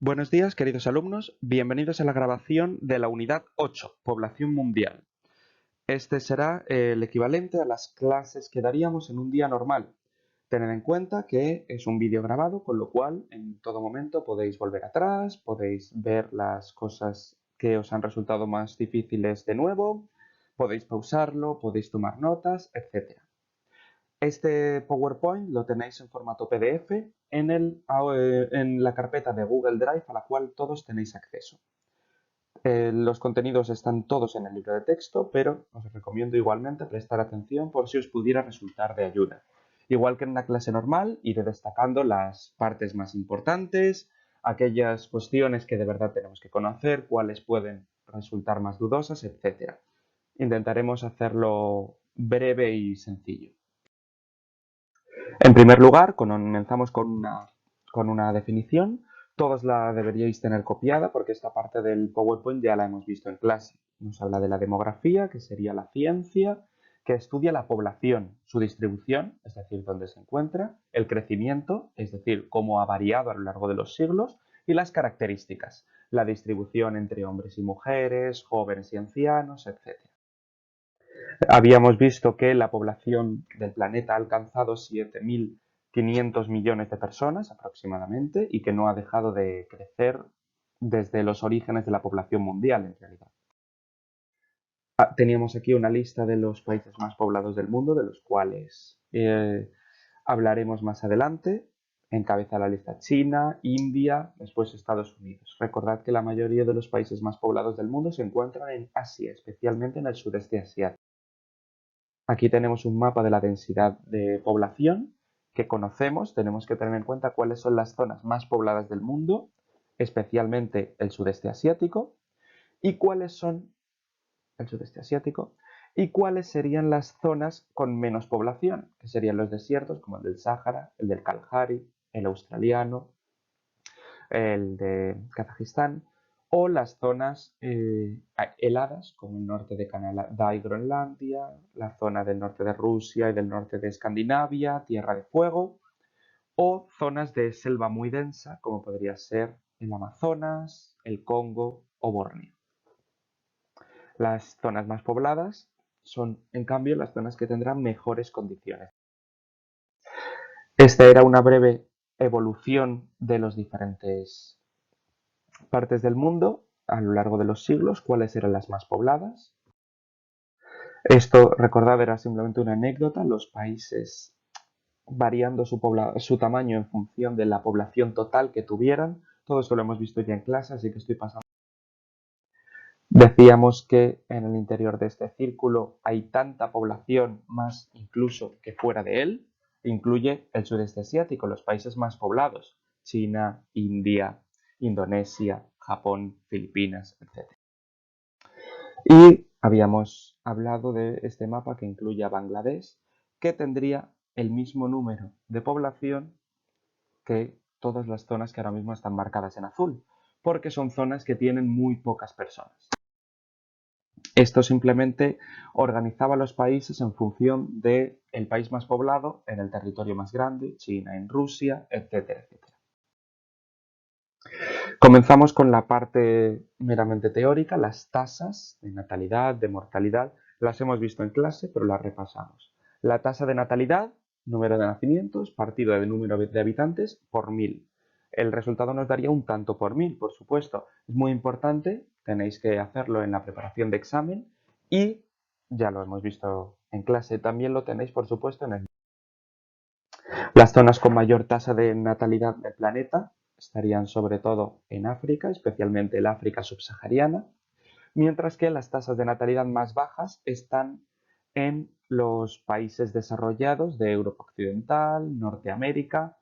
Buenos días, queridos alumnos. Bienvenidos a la grabación de la unidad 8, Población Mundial. Este será el equivalente a las clases que daríamos en un día normal. Tened en cuenta que es un vídeo grabado, con lo cual en todo momento podéis volver atrás, podéis ver las cosas que os han resultado más difíciles de nuevo, podéis pausarlo, podéis tomar notas, etc. Este PowerPoint lo tenéis en formato PDF en la carpeta de Google Drive a la cual todos tenéis acceso. Los contenidos están todos en el libro de texto, pero os recomiendo igualmente prestar atención por si os pudiera resultar de ayuda. Igual que en una clase normal, iré destacando las partes más importantes, aquellas cuestiones que de verdad tenemos que conocer, cuáles pueden resultar más dudosas, etc. Intentaremos hacerlo breve y sencillo. En primer lugar, comenzamos con una definición. Todos la deberíais tener copiada porque esta parte del PowerPoint ya la hemos visto en clase. Nos habla de la demografía, que sería la ciencia que estudia la población, su distribución, es decir, dónde se encuentra, el crecimiento, es decir, cómo ha variado a lo largo de los siglos, y las características, la distribución entre hombres y mujeres, jóvenes y ancianos, etc. Habíamos visto que la población del planeta ha alcanzado 7.500 millones de personas aproximadamente y que no ha dejado de crecer desde los orígenes de la población mundial en realidad. Teníamos aquí una lista de los países más poblados del mundo, de los cuales hablaremos más adelante. Encabeza la lista China, India, después Estados Unidos. Recordad que la mayoría de los países más poblados del mundo se encuentran en Asia, especialmente en el sudeste asiático. Aquí tenemos un mapa de la densidad de población que conocemos. Tenemos que tener en cuenta cuáles son las zonas más pobladas del mundo, especialmente el sudeste asiático, y cuáles son el sudeste asiático, y cuáles serían las zonas con menos población, que serían los desiertos como el del Sáhara, el del Kalahari, el australiano, el de Kazajistán, o las zonas heladas, como el norte de Canadá y Groenlandia, la zona del norte de Rusia y del norte de Escandinavia, Tierra de Fuego, o zonas de selva muy densa, como podría ser el Amazonas, el Congo o Borneo. Las zonas más pobladas son, en cambio, las zonas que tendrán mejores condiciones. Esta era una breve evolución de las diferentes partes del mundo a lo largo de los siglos, cuáles eran las más pobladas. Esto, recordad, era simplemente una anécdota, los países variando su tamaño en función de la población total que tuvieran. Todo esto lo hemos visto ya en clase, así que estoy pasando. Decíamos que en el interior de este círculo hay tanta población, más incluso que fuera de él, incluye el sudeste asiático, los países más poblados, China, India, Indonesia, Japón, Filipinas, etc. Y habíamos hablado de este mapa que incluye a Bangladesh, que tendría el mismo número de población que todas las zonas que ahora mismo están marcadas en azul, porque son zonas que tienen muy pocas personas. Esto simplemente organizaba los países en función del país más poblado en el territorio más grande, China en Rusia, etcétera, etcétera. Comenzamos con la parte meramente teórica, las tasas de natalidad, de mortalidad. Las hemos visto en clase, pero las repasamos. La tasa de natalidad, número de nacimientos, partido del número de habitantes por 1000. El resultado nos daría un tanto por 1000, por supuesto. Es muy importante, tenéis que hacerlo en la preparación de examen y ya lo hemos visto en clase, también lo tenéis, por supuesto, en el... Las zonas con mayor tasa de natalidad del planeta estarían sobre todo en África, especialmente el África subsahariana, mientras que las tasas de natalidad más bajas están en los países desarrollados de Europa Occidental, Norteamérica,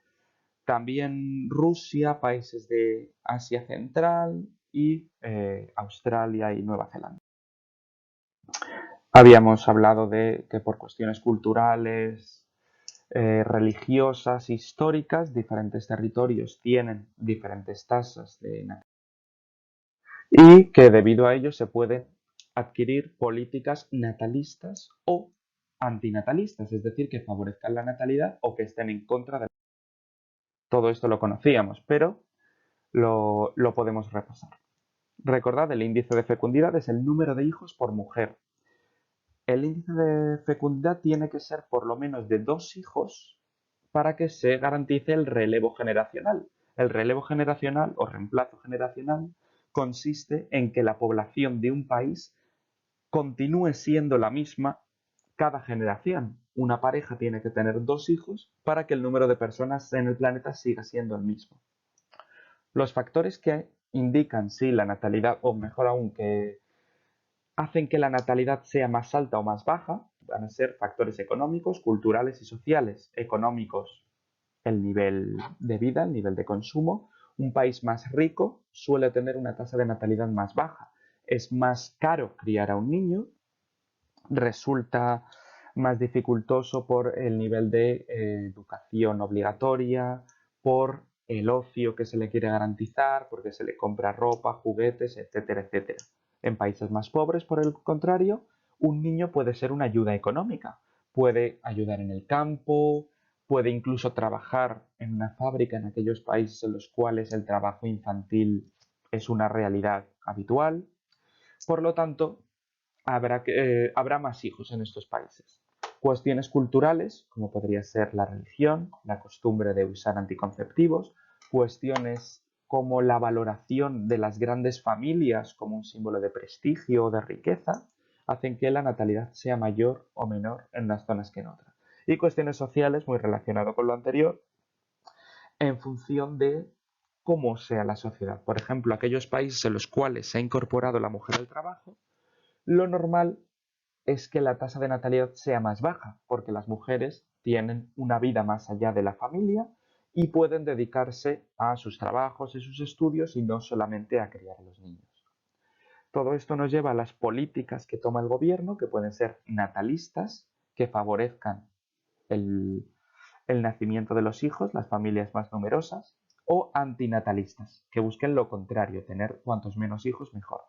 también Rusia, países de Asia Central y Australia y Nueva Zelanda. Habíamos hablado de que por cuestiones culturales, religiosas, históricas, diferentes territorios tienen diferentes tasas de natalidad y que debido a ello se pueden adquirir políticas natalistas o antinatalistas, es decir, que favorezcan la natalidad o que estén en contra de... Todo esto lo conocíamos, pero lo podemos repasar. Recordad, el índice de fecundidad es el número de hijos por mujer. El índice de fecundidad tiene que ser por lo menos de 2 hijos para que se garantice el relevo generacional. El relevo generacional o reemplazo generacional consiste en que la población de un país continúe siendo la misma cada generación. Una pareja tiene que tener 2 hijos para que el número de personas en el planeta siga siendo el mismo. Los factores que indican si la natalidad, o mejor aún, que hacen que la natalidad sea más alta o más baja, van a ser factores económicos, culturales y sociales. Económicos, el nivel de vida, el nivel de consumo. Un país más rico suele tener una tasa de natalidad más baja. Es más caro criar a un niño, resulta más dificultoso por el nivel de educación obligatoria, por el ocio que se le quiere garantizar, porque se le compra ropa, juguetes, etcétera, etcétera. En países más pobres, por el contrario, un niño puede ser una ayuda económica, puede ayudar en el campo, puede incluso trabajar en una fábrica en aquellos países en los cuales el trabajo infantil es una realidad habitual. Por lo tanto, habrá más hijos en estos países. Cuestiones culturales, como podría ser la religión, la costumbre de usar anticonceptivos, cuestiones como la valoración de las grandes familias como un símbolo de prestigio o de riqueza, hacen que la natalidad sea mayor o menor en unas zonas que en otras. Y cuestiones sociales, muy relacionado con lo anterior, en función de cómo sea la sociedad. Por ejemplo, aquellos países en los cuales se ha incorporado la mujer al trabajo, lo normal es que la tasa de natalidad sea más baja, porque las mujeres tienen una vida más allá de la familia y pueden dedicarse a sus trabajos y sus estudios y no solamente a criar a los niños. Todo esto nos lleva a las políticas que toma el gobierno, que pueden ser natalistas, que favorezcan el, el nacimiento de los hijos, las familias más numerosas, o antinatalistas, que busquen lo contrario, tener cuantos menos hijos mejor.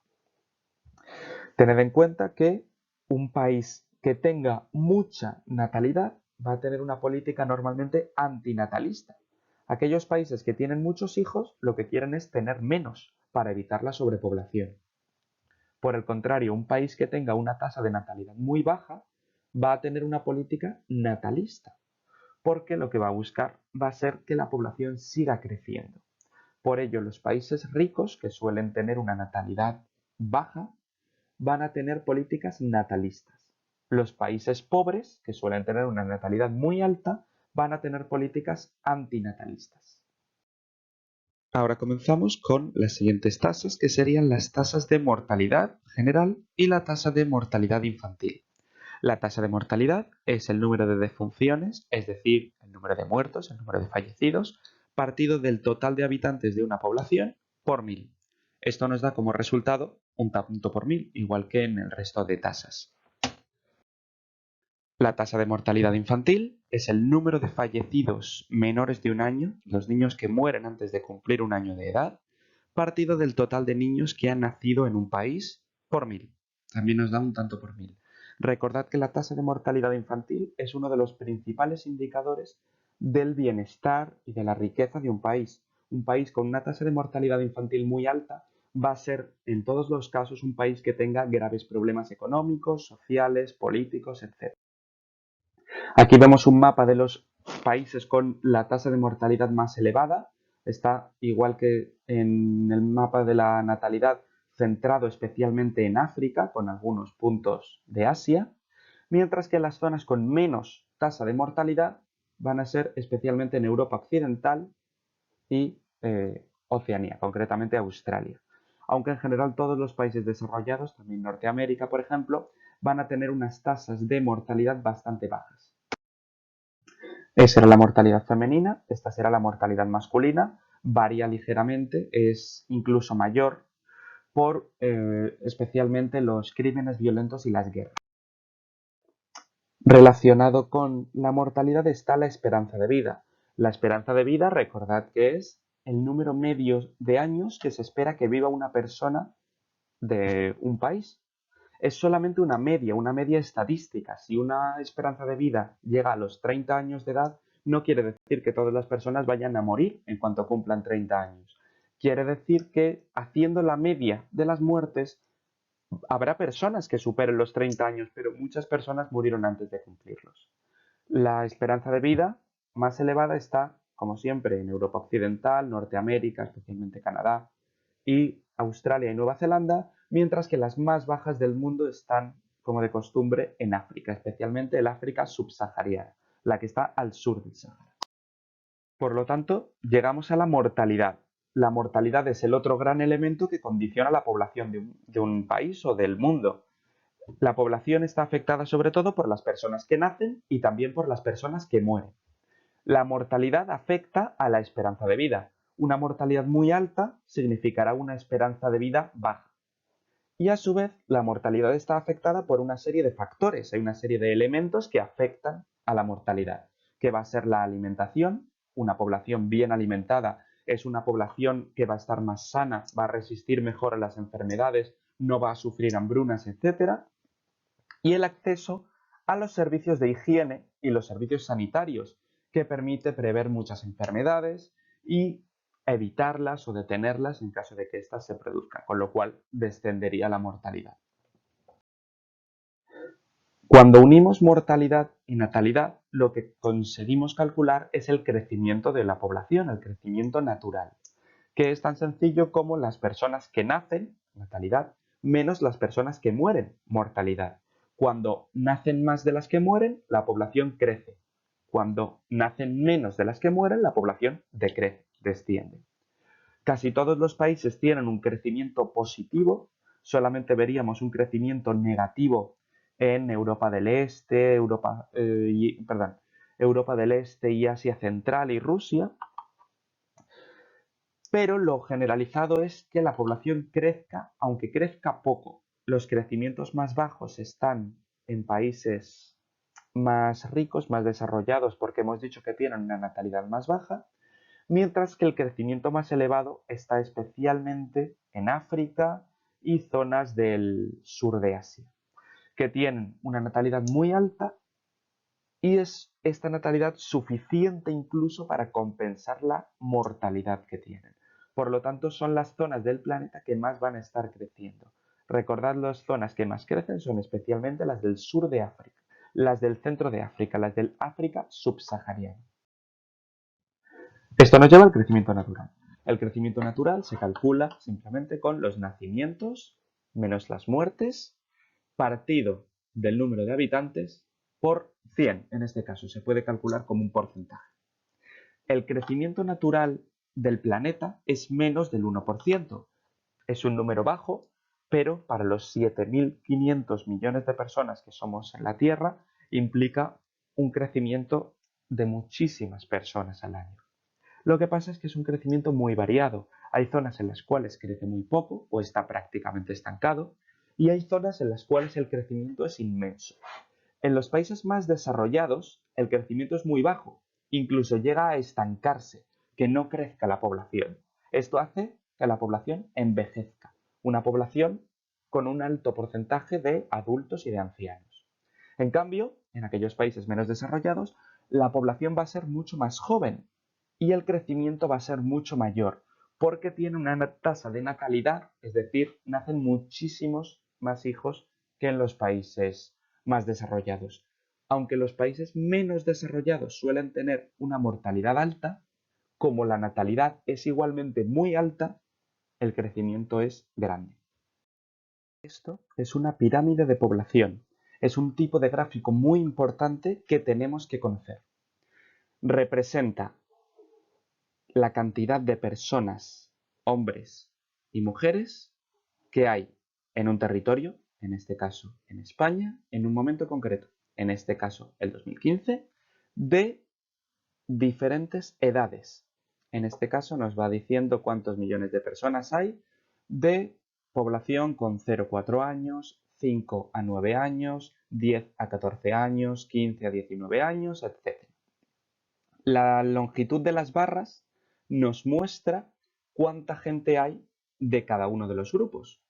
Tened en cuenta que un país que tenga mucha natalidad va a tener una política normalmente antinatalista. Aquellos países que tienen muchos hijos lo que quieren es tener menos para evitar la sobrepoblación. Por el contrario, un país que tenga una tasa de natalidad muy baja va a tener una política natalista, porque lo que va a buscar va a ser que la población siga creciendo. Por ello, los países ricos, que suelen tener una natalidad baja, van a tener políticas natalistas. Los países pobres, que suelen tener una natalidad muy alta, van a tener políticas antinatalistas. Ahora comenzamos con las siguientes tasas, que serían las tasas de mortalidad general y la tasa de mortalidad infantil. La tasa de mortalidad es el número de defunciones, es decir, el número de muertos, el número de fallecidos, partido del total de habitantes de una población por 1000. Esto nos da como resultado un tanto por 1000, igual que en el resto de tasas. La tasa de mortalidad infantil es el número de fallecidos menores de un año, los niños que mueren antes de cumplir un año de edad, partido del total de niños que han nacido en un país por 1000. También nos da un tanto por 1000. Recordad que la tasa de mortalidad infantil es uno de los principales indicadores del bienestar y de la riqueza de un país. Un país con una tasa de mortalidad infantil muy alta va a ser en todos los casos un país que tenga graves problemas económicos, sociales, políticos, etc. Aquí vemos un mapa de los países con la tasa de mortalidad más elevada. Está igual que en el mapa de la natalidad, centrado especialmente en África, con algunos puntos de Asia, mientras que las zonas con menos tasa de mortalidad van a ser especialmente en Europa Occidental y Oceanía, concretamente Australia. Aunque en general todos los países desarrollados, también Norteamérica, por ejemplo, van a tener unas tasas de mortalidad bastante bajas. Esa era la mortalidad femenina, esta será la mortalidad masculina, varía ligeramente, es incluso mayor por especialmente los crímenes violentos y las guerras. Relacionado con la mortalidad está la esperanza de vida. La esperanza de vida, recordad que es el número medio de años que se espera que viva una persona de un país. Es solamente una media estadística. Si una esperanza de vida llega a los 30 años de edad, no quiere decir que todas las personas vayan a morir en cuanto cumplan 30 años. Quiere decir que haciendo la media de las muertes, habrá personas que superen los 30 años, pero muchas personas murieron antes de cumplirlos. La esperanza de vida más elevada está, como siempre, en Europa Occidental, Norteamérica, especialmente Canadá, y Australia y Nueva Zelanda, mientras que las más bajas del mundo están, como de costumbre, en África, especialmente el África subsahariana, la que está al sur del Sahara. Por lo tanto, llegamos a la mortalidad. La mortalidad es el otro gran elemento que condiciona la población de un país o del mundo. La población está afectada sobre todo por las personas que nacen y también por las personas que mueren. La mortalidad afecta a la esperanza de vida. Una mortalidad muy alta significará una esperanza de vida baja. Y a su vez, la mortalidad está afectada por una serie de factores, hay una serie de elementos que afectan a la mortalidad, que va a ser la alimentación. Una población bien alimentada es una población que va a estar más sana, va a resistir mejor a las enfermedades, no va a sufrir hambrunas, etc. Y el acceso a los servicios de higiene y los servicios sanitarios, que permite prever muchas enfermedades y evitarlas o detenerlas en caso de que éstas se produzcan, con lo cual descendería la mortalidad. Cuando unimos mortalidad y natalidad, lo que conseguimos calcular es el crecimiento de la población, el crecimiento natural, que es tan sencillo como las personas que nacen, natalidad, menos las personas que mueren, mortalidad. Cuando nacen más de las que mueren, la población crece. Cuando nacen menos de las que mueren, la población decrece, desciende. Casi todos los países tienen un crecimiento positivo, solamente veríamos un crecimiento negativo en Europa del Este, Europa del Este y Asia Central y Rusia, pero lo generalizado es que la población crezca, aunque crezca poco. Los crecimientos más bajos están en países más ricos, más desarrollados, porque hemos dicho que tienen una natalidad más baja, mientras que el crecimiento más elevado está especialmente en África y zonas del sur de Asia, que tienen una natalidad muy alta y es esta natalidad suficiente incluso para compensar la mortalidad que tienen. Por lo tanto, son las zonas del planeta que más van a estar creciendo. Recordad, las zonas que más crecen son especialmente las del sur de África, las del centro de África, las del África subsahariana. Esto nos lleva al crecimiento natural. El crecimiento natural se calcula simplemente con los nacimientos menos las muertes partido del número de habitantes por 100. En este caso se puede calcular como un porcentaje. El crecimiento natural del planeta es menos del 1%. Es un número bajo, pero para los 7.500 millones de personas que somos en la Tierra implica un crecimiento de muchísimas personas al año. Lo que pasa es que es un crecimiento muy variado. Hay zonas en las cuales crece muy poco o está prácticamente estancado y hay zonas en las cuales el crecimiento es inmenso. En los países más desarrollados el crecimiento es muy bajo, incluso llega a estancarse, que no crezca la población. Esto hace que la población envejezca, una población con un alto porcentaje de adultos y de ancianos. En cambio, en aquellos países menos desarrollados, la población va a ser mucho más joven y el crecimiento va a ser mucho mayor, porque tiene una tasa de natalidad, es decir, nacen muchísimos más hijos que en los países más desarrollados. Aunque los países menos desarrollados suelen tener una mortalidad alta, como la natalidad es igualmente muy alta, el crecimiento es grande. Esto es una pirámide de población. Es un tipo de gráfico muy importante que tenemos que conocer. Representa la cantidad de personas, hombres y mujeres que hay en un territorio, en este caso en España, en un momento concreto, en este caso el 2015, de diferentes edades. En este caso nos va diciendo cuántos millones de personas hay de población con 0 a 4 años, 5 a 9 años, 10 a 14 años, 15 a 19 años, etc. La longitud de las barras nos muestra cuánta gente hay de cada uno de los grupos.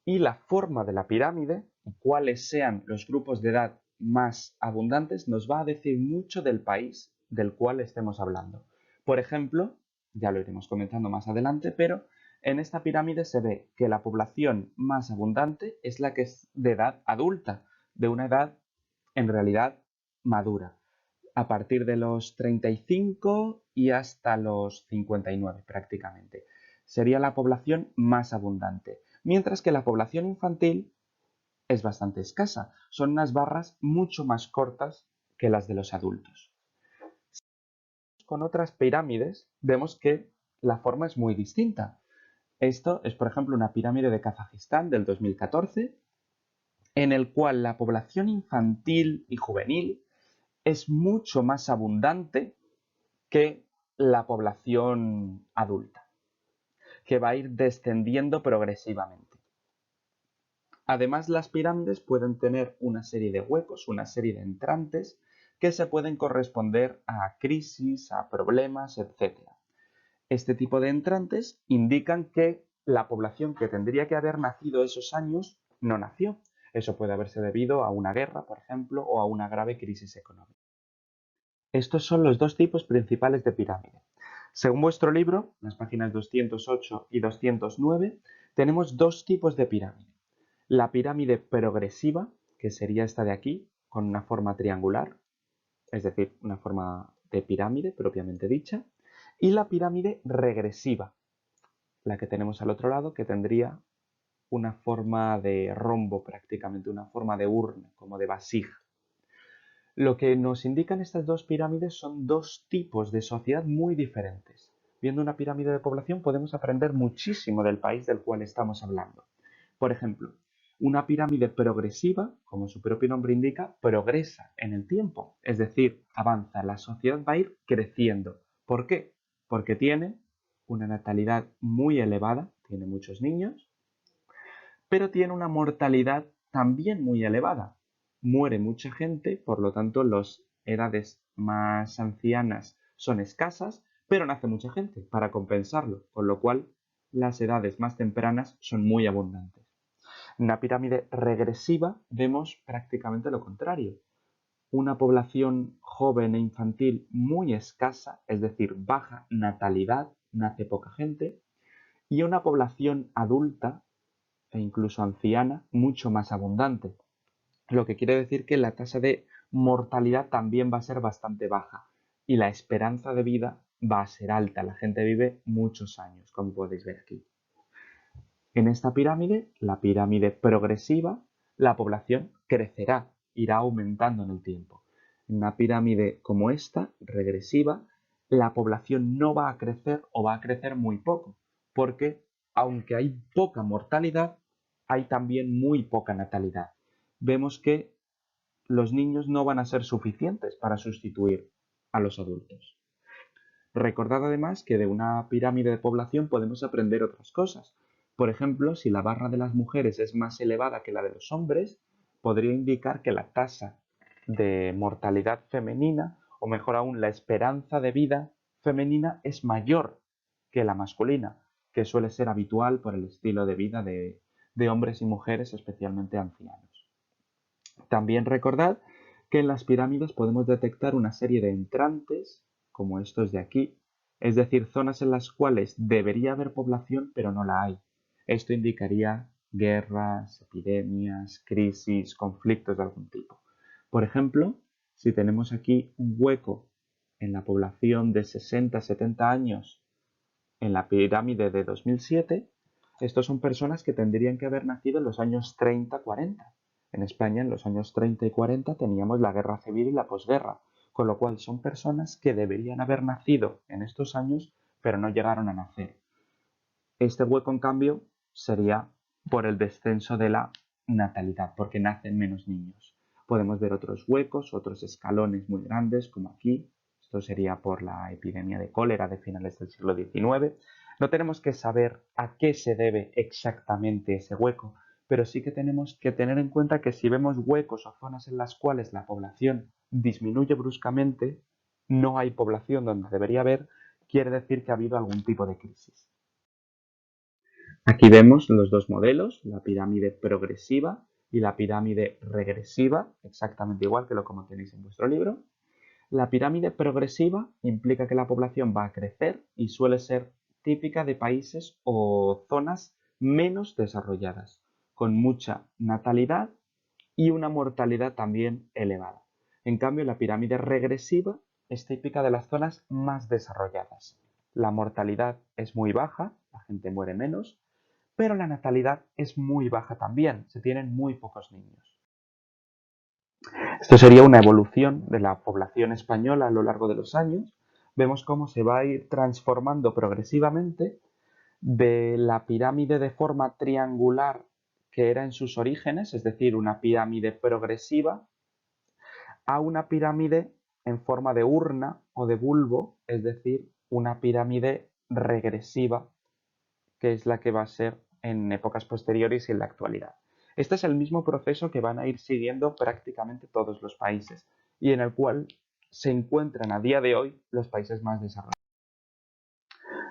Y la forma de la pirámide, cuáles sean los grupos de edad más abundantes, nos va a decir mucho del país del cual estemos hablando. Por ejemplo, ya lo iremos comentando más adelante, pero en esta pirámide se ve que la población más abundante es la que es de edad adulta, de una edad en realidad madura, a partir de los 35 y hasta los 59 prácticamente. Sería la población más abundante, mientras que la población infantil es bastante escasa. Son unas barras mucho más cortas que las de los adultos. Con otras pirámides vemos que la forma es muy distinta. Esto es, por ejemplo, una pirámide de Kazajistán del 2014, en el cual la población infantil y juvenil es mucho más abundante que la población adulta, que va a ir descendiendo progresivamente. Además, las pirámides pueden tener una serie de huecos, una serie de entrantes que se pueden corresponder a crisis, a problemas, etc. Este tipo de entrantes indican que la población que tendría que haber nacido esos años no nació. Eso puede haberse debido a una guerra, por ejemplo, o a una grave crisis económica. Estos son los dos tipos principales de pirámide. Según vuestro libro, en las páginas 208 y 209, tenemos dos tipos de pirámide. La pirámide progresiva, que sería esta de aquí, con una forma triangular, es decir, una forma de pirámide propiamente dicha, y la pirámide regresiva, la que tenemos al otro lado, que tendría una forma de rombo prácticamente, una forma de urna, como de vasija. Lo que nos indican estas dos pirámides son dos tipos de sociedad muy diferentes. Viendo una pirámide de población podemos aprender muchísimo del país del cual estamos hablando. Por ejemplo, una pirámide progresiva, como su propio nombre indica, progresa en el tiempo, es decir, avanza, la sociedad va a ir creciendo. ¿Por qué? Porque tiene una natalidad muy elevada, tiene muchos niños, pero tiene una mortalidad también muy elevada. Muere mucha gente, por lo tanto las edades más ancianas son escasas, pero nace mucha gente para compensarlo, con lo cual las edades más tempranas son muy abundantes. En una pirámide regresiva vemos prácticamente lo contrario. Una población joven e infantil muy escasa, es decir, baja natalidad, nace poca gente, y una población adulta e incluso anciana mucho más abundante, lo que quiere decir que la tasa de mortalidad también va a ser bastante baja y la esperanza de vida va a ser alta, la gente vive muchos años, como podéis ver aquí. En esta pirámide, la pirámide progresiva, la población crecerá, irá aumentando en el tiempo. En una pirámide como esta, regresiva, la población no va a crecer o va a crecer muy poco, porque aunque hay poca mortalidad, hay también muy poca natalidad. Vemos que los niños no van a ser suficientes para sustituir a los adultos. Recordad además que de una pirámide de población podemos aprender otras cosas. Por ejemplo, si la barra de las mujeres es más elevada que la de los hombres, podría indicar que la tasa de mortalidad femenina, o mejor aún, la esperanza de vida femenina es mayor que la masculina, que suele ser habitual por el estilo de vida de hombres y mujeres, especialmente ancianos. También recordad que en las pirámides podemos detectar una serie de entrantes, como estos de aquí, es decir, zonas en las cuales debería haber población pero no la hay. Esto indicaría guerras, epidemias, crisis, conflictos de algún tipo. Por ejemplo, si tenemos aquí un hueco en la población de 60-70 años en la pirámide de 2007, estos son personas que tendrían que haber nacido en los años 30-40. En España, en los años 30 y 40, teníamos la guerra civil y la posguerra, con lo cual son personas que deberían haber nacido en estos años, pero no llegaron a nacer. Este hueco, en cambio, sería por el descenso de la natalidad, porque nacen menos niños. Podemos ver otros huecos, otros escalones muy grandes, como aquí. Esto sería por la epidemia de cólera de finales del siglo XIX. No tenemos que saber a qué se debe exactamente ese hueco, pero sí que tenemos que tener en cuenta que si vemos huecos o zonas en las cuales la población disminuye bruscamente, no hay población donde debería haber, quiere decir que ha habido algún tipo de crisis. Aquí vemos los dos modelos, la pirámide progresiva y la pirámide regresiva, exactamente igual que lo como tenéis en vuestro libro. La pirámide progresiva implica que la población va a crecer y suele ser típica de países o zonas menos desarrolladas, con mucha natalidad y una mortalidad también elevada. En cambio, la pirámide regresiva es típica de las zonas más desarrolladas. La mortalidad es muy baja, la gente muere menos, pero la natalidad es muy baja también, se tienen muy pocos niños. Esto sería una evolución de la población española a lo largo de los años. Vemos cómo se va a ir transformando progresivamente de la pirámide de forma triangular que era en sus orígenes, es decir, una pirámide progresiva, a una pirámide en forma de urna o de bulbo, es decir, una pirámide regresiva, que es la que va a ser en épocas posteriores y en la actualidad. Este es el mismo proceso que van a ir siguiendo prácticamente todos los países y en el cual se encuentran a día de hoy los países más desarrollados.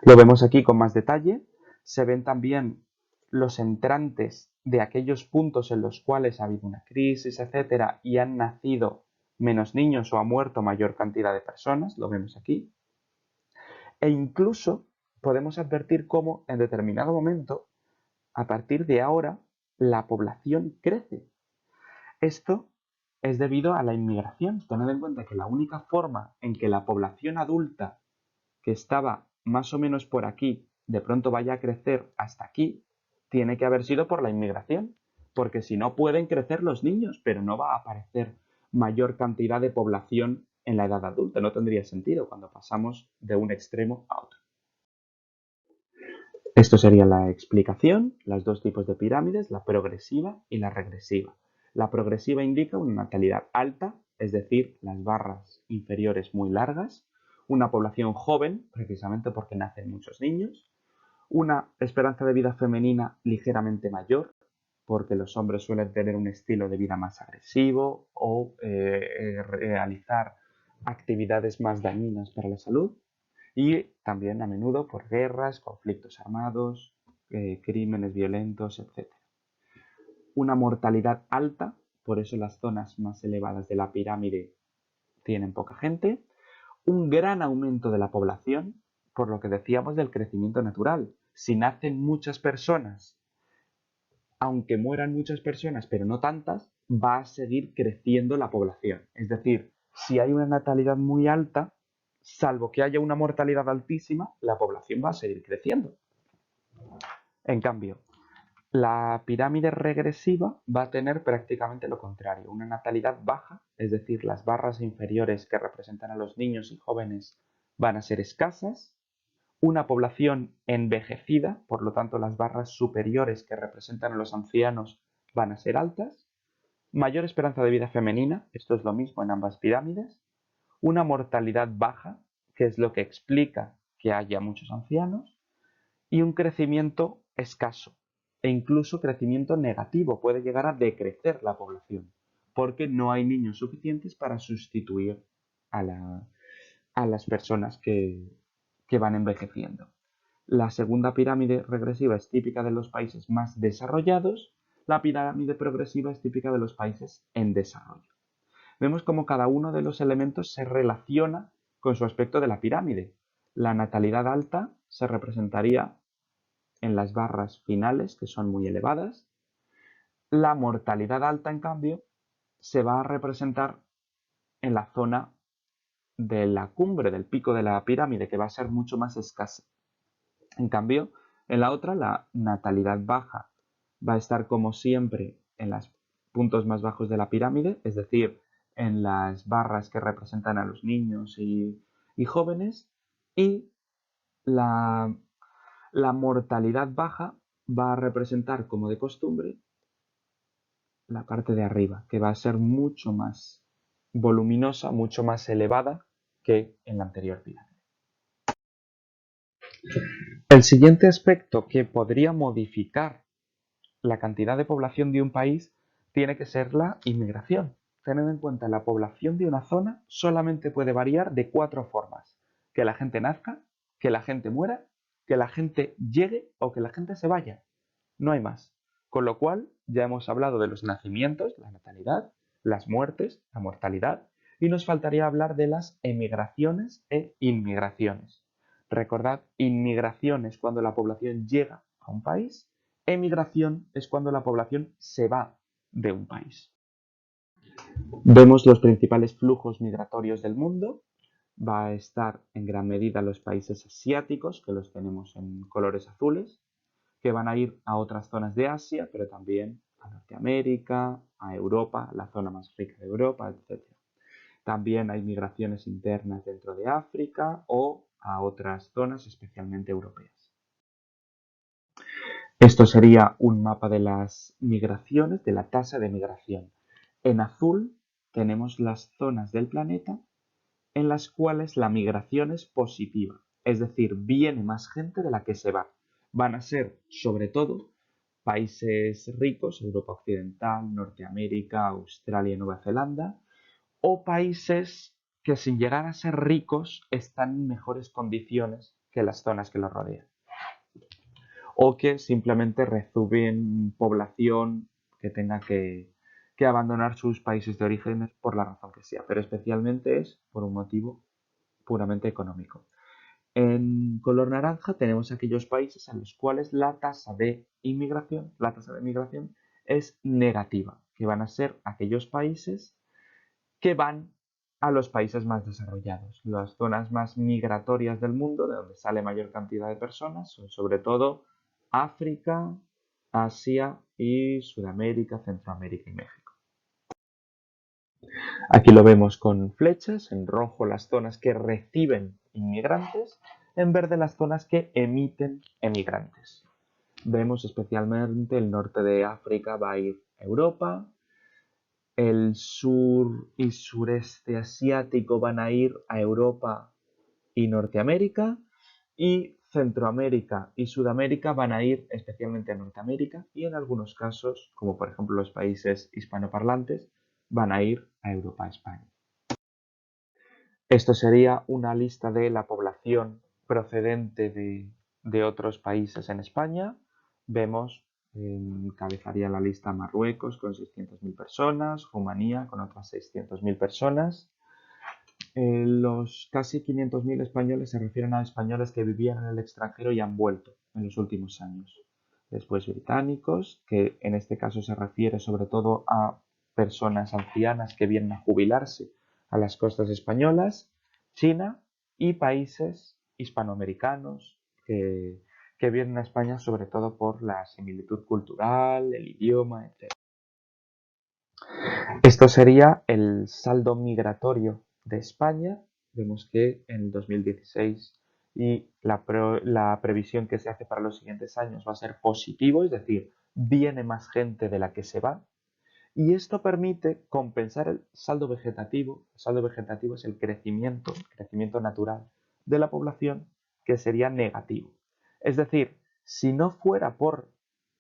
Lo vemos aquí con más detalle. Se ven también los entrantes de aquellos puntos en los cuales ha habido una crisis, etcétera, y han nacido menos niños o ha muerto mayor cantidad de personas. Lo vemos aquí. E incluso podemos advertir cómo en determinado momento, a partir de ahora, la población crece. Esto es debido a la inmigración. Tened en cuenta que la única forma en que la población adulta que estaba más o menos por aquí, de pronto vaya a crecer hasta aquí, tiene que haber sido por la inmigración, porque si no pueden crecer los niños, pero no va a aparecer mayor cantidad de población en la edad adulta. No tendría sentido cuando pasamos de un extremo a otro. Esto sería la explicación, los dos tipos de pirámides, la progresiva y la regresiva. La progresiva indica una natalidad alta, es decir, las barras inferiores muy largas, una población joven, precisamente porque nacen muchos niños, una esperanza de vida femenina ligeramente mayor, porque los hombres suelen tener un estilo de vida más agresivo o realizar actividades más dañinas para la salud, y también a menudo por guerras, conflictos armados, crímenes violentos, etc. Una mortalidad alta, por eso las zonas más elevadas de la pirámide tienen poca gente, un gran aumento de la población, por lo que decíamos del crecimiento natural. Si nacen muchas personas, aunque mueran muchas personas, pero no tantas, va a seguir creciendo la población. Es decir, si hay una natalidad muy alta, salvo que haya una mortalidad altísima, la población va a seguir creciendo. En cambio, la pirámide regresiva va a tener prácticamente lo contrario, una natalidad baja, es decir, las barras inferiores que representan a los niños y jóvenes van a ser escasas, una población envejecida, por lo tanto las barras superiores que representan a los ancianos van a ser altas, mayor esperanza de vida femenina, esto es lo mismo en ambas pirámides, una mortalidad baja, que es lo que explica que haya muchos ancianos, y un crecimiento escaso e incluso crecimiento negativo, puede llegar a decrecer la población, porque no hay niños suficientes para sustituir a las personas que van envejeciendo. La segunda pirámide regresiva es típica de los países más desarrollados, la pirámide progresiva es típica de los países en desarrollo. Vemos cómo cada uno de los elementos se relaciona con su aspecto de la pirámide. La natalidad alta se representaría en las barras finales, que son muy elevadas. La mortalidad alta, en cambio, se va a representar en la zona de la cumbre, del pico de la pirámide, que va a ser mucho más escasa. En cambio, en la otra, la natalidad baja va a estar como siempre en los puntos más bajos de la pirámide, es decir, en las barras que representan a los niños y jóvenes, y la mortalidad baja va a representar, como de costumbre, la parte de arriba, que va a ser mucho más voluminosa, mucho más elevada que en la anterior pirámide. El siguiente aspecto que podría modificar la cantidad de población de un país tiene que ser la inmigración. Tened en cuenta, la población de una zona solamente puede variar de 4 formas: que la gente nazca, que la gente muera, que la gente llegue o que la gente se vaya. No hay más. Con lo cual, ya hemos hablado de los nacimientos, la natalidad, las muertes, la mortalidad, Y nos faltaría hablar de las emigraciones e inmigraciones. Recordad, inmigración es cuando la población llega a un país, emigración es cuando la población se va de un país. Vemos los principales flujos migratorios del mundo. Va a estar en gran medida los países asiáticos, que los tenemos en colores azules, que van a ir a otras zonas de Asia, pero también a Norteamérica, a Europa, la zona más rica de Europa, etc. También hay migraciones internas dentro de África o a otras zonas, especialmente europeas. Esto sería un mapa de las migraciones, de la tasa de migración. En azul tenemos las zonas del planeta en las cuales la migración es positiva, es decir, viene más gente de la que se va. Van a ser, sobre todo, países ricos, Europa Occidental, Norteamérica, Australia y Nueva Zelanda, o países que sin llegar a ser ricos están en mejores condiciones que las zonas que los rodean. O que simplemente reciben población que tenga que abandonar sus países de origen por la razón que sea, pero especialmente es por un motivo puramente económico. En color naranja tenemos aquellos países en los cuales la tasa de migración es negativa, que van a ser aquellos países que van a los países más desarrollados. Las zonas más migratorias del mundo, de donde sale mayor cantidad de personas, son sobre todo África, Asia y Sudamérica, Centroamérica y México. Aquí lo vemos con flechas, en rojo las zonas que reciben inmigrantes, en verde las zonas que emiten emigrantes. Vemos especialmente el norte de África va a ir a Europa, el sur y sureste asiático van a ir a Europa y Norteamérica, y Centroamérica y Sudamérica van a ir especialmente a Norteamérica, y en algunos casos, como por ejemplo los países hispanoparlantes, van a ir a Europa, España. Esto sería una lista de la población procedente de otros países en España. Vemos, encabezaría la lista Marruecos con 600.000 personas, Rumanía con otras 600.000 personas. Los casi 500.000 españoles se refieren a españoles que vivían en el extranjero y han vuelto en los últimos años. Después británicos, que en este caso se refiere sobre todo a personas ancianas que vienen a jubilarse a las costas españolas, China y países hispanoamericanos que vienen a España sobre todo por la similitud cultural, el idioma, etc. Esto sería el saldo migratorio de España. Vemos que en el 2016 y la previsión que se hace para los siguientes años va a ser positivo, es decir, viene más gente de la que se va. Y esto permite compensar el saldo vegetativo. El saldo vegetativo es el crecimiento natural de la población, que sería negativo. Es decir, si no fuera por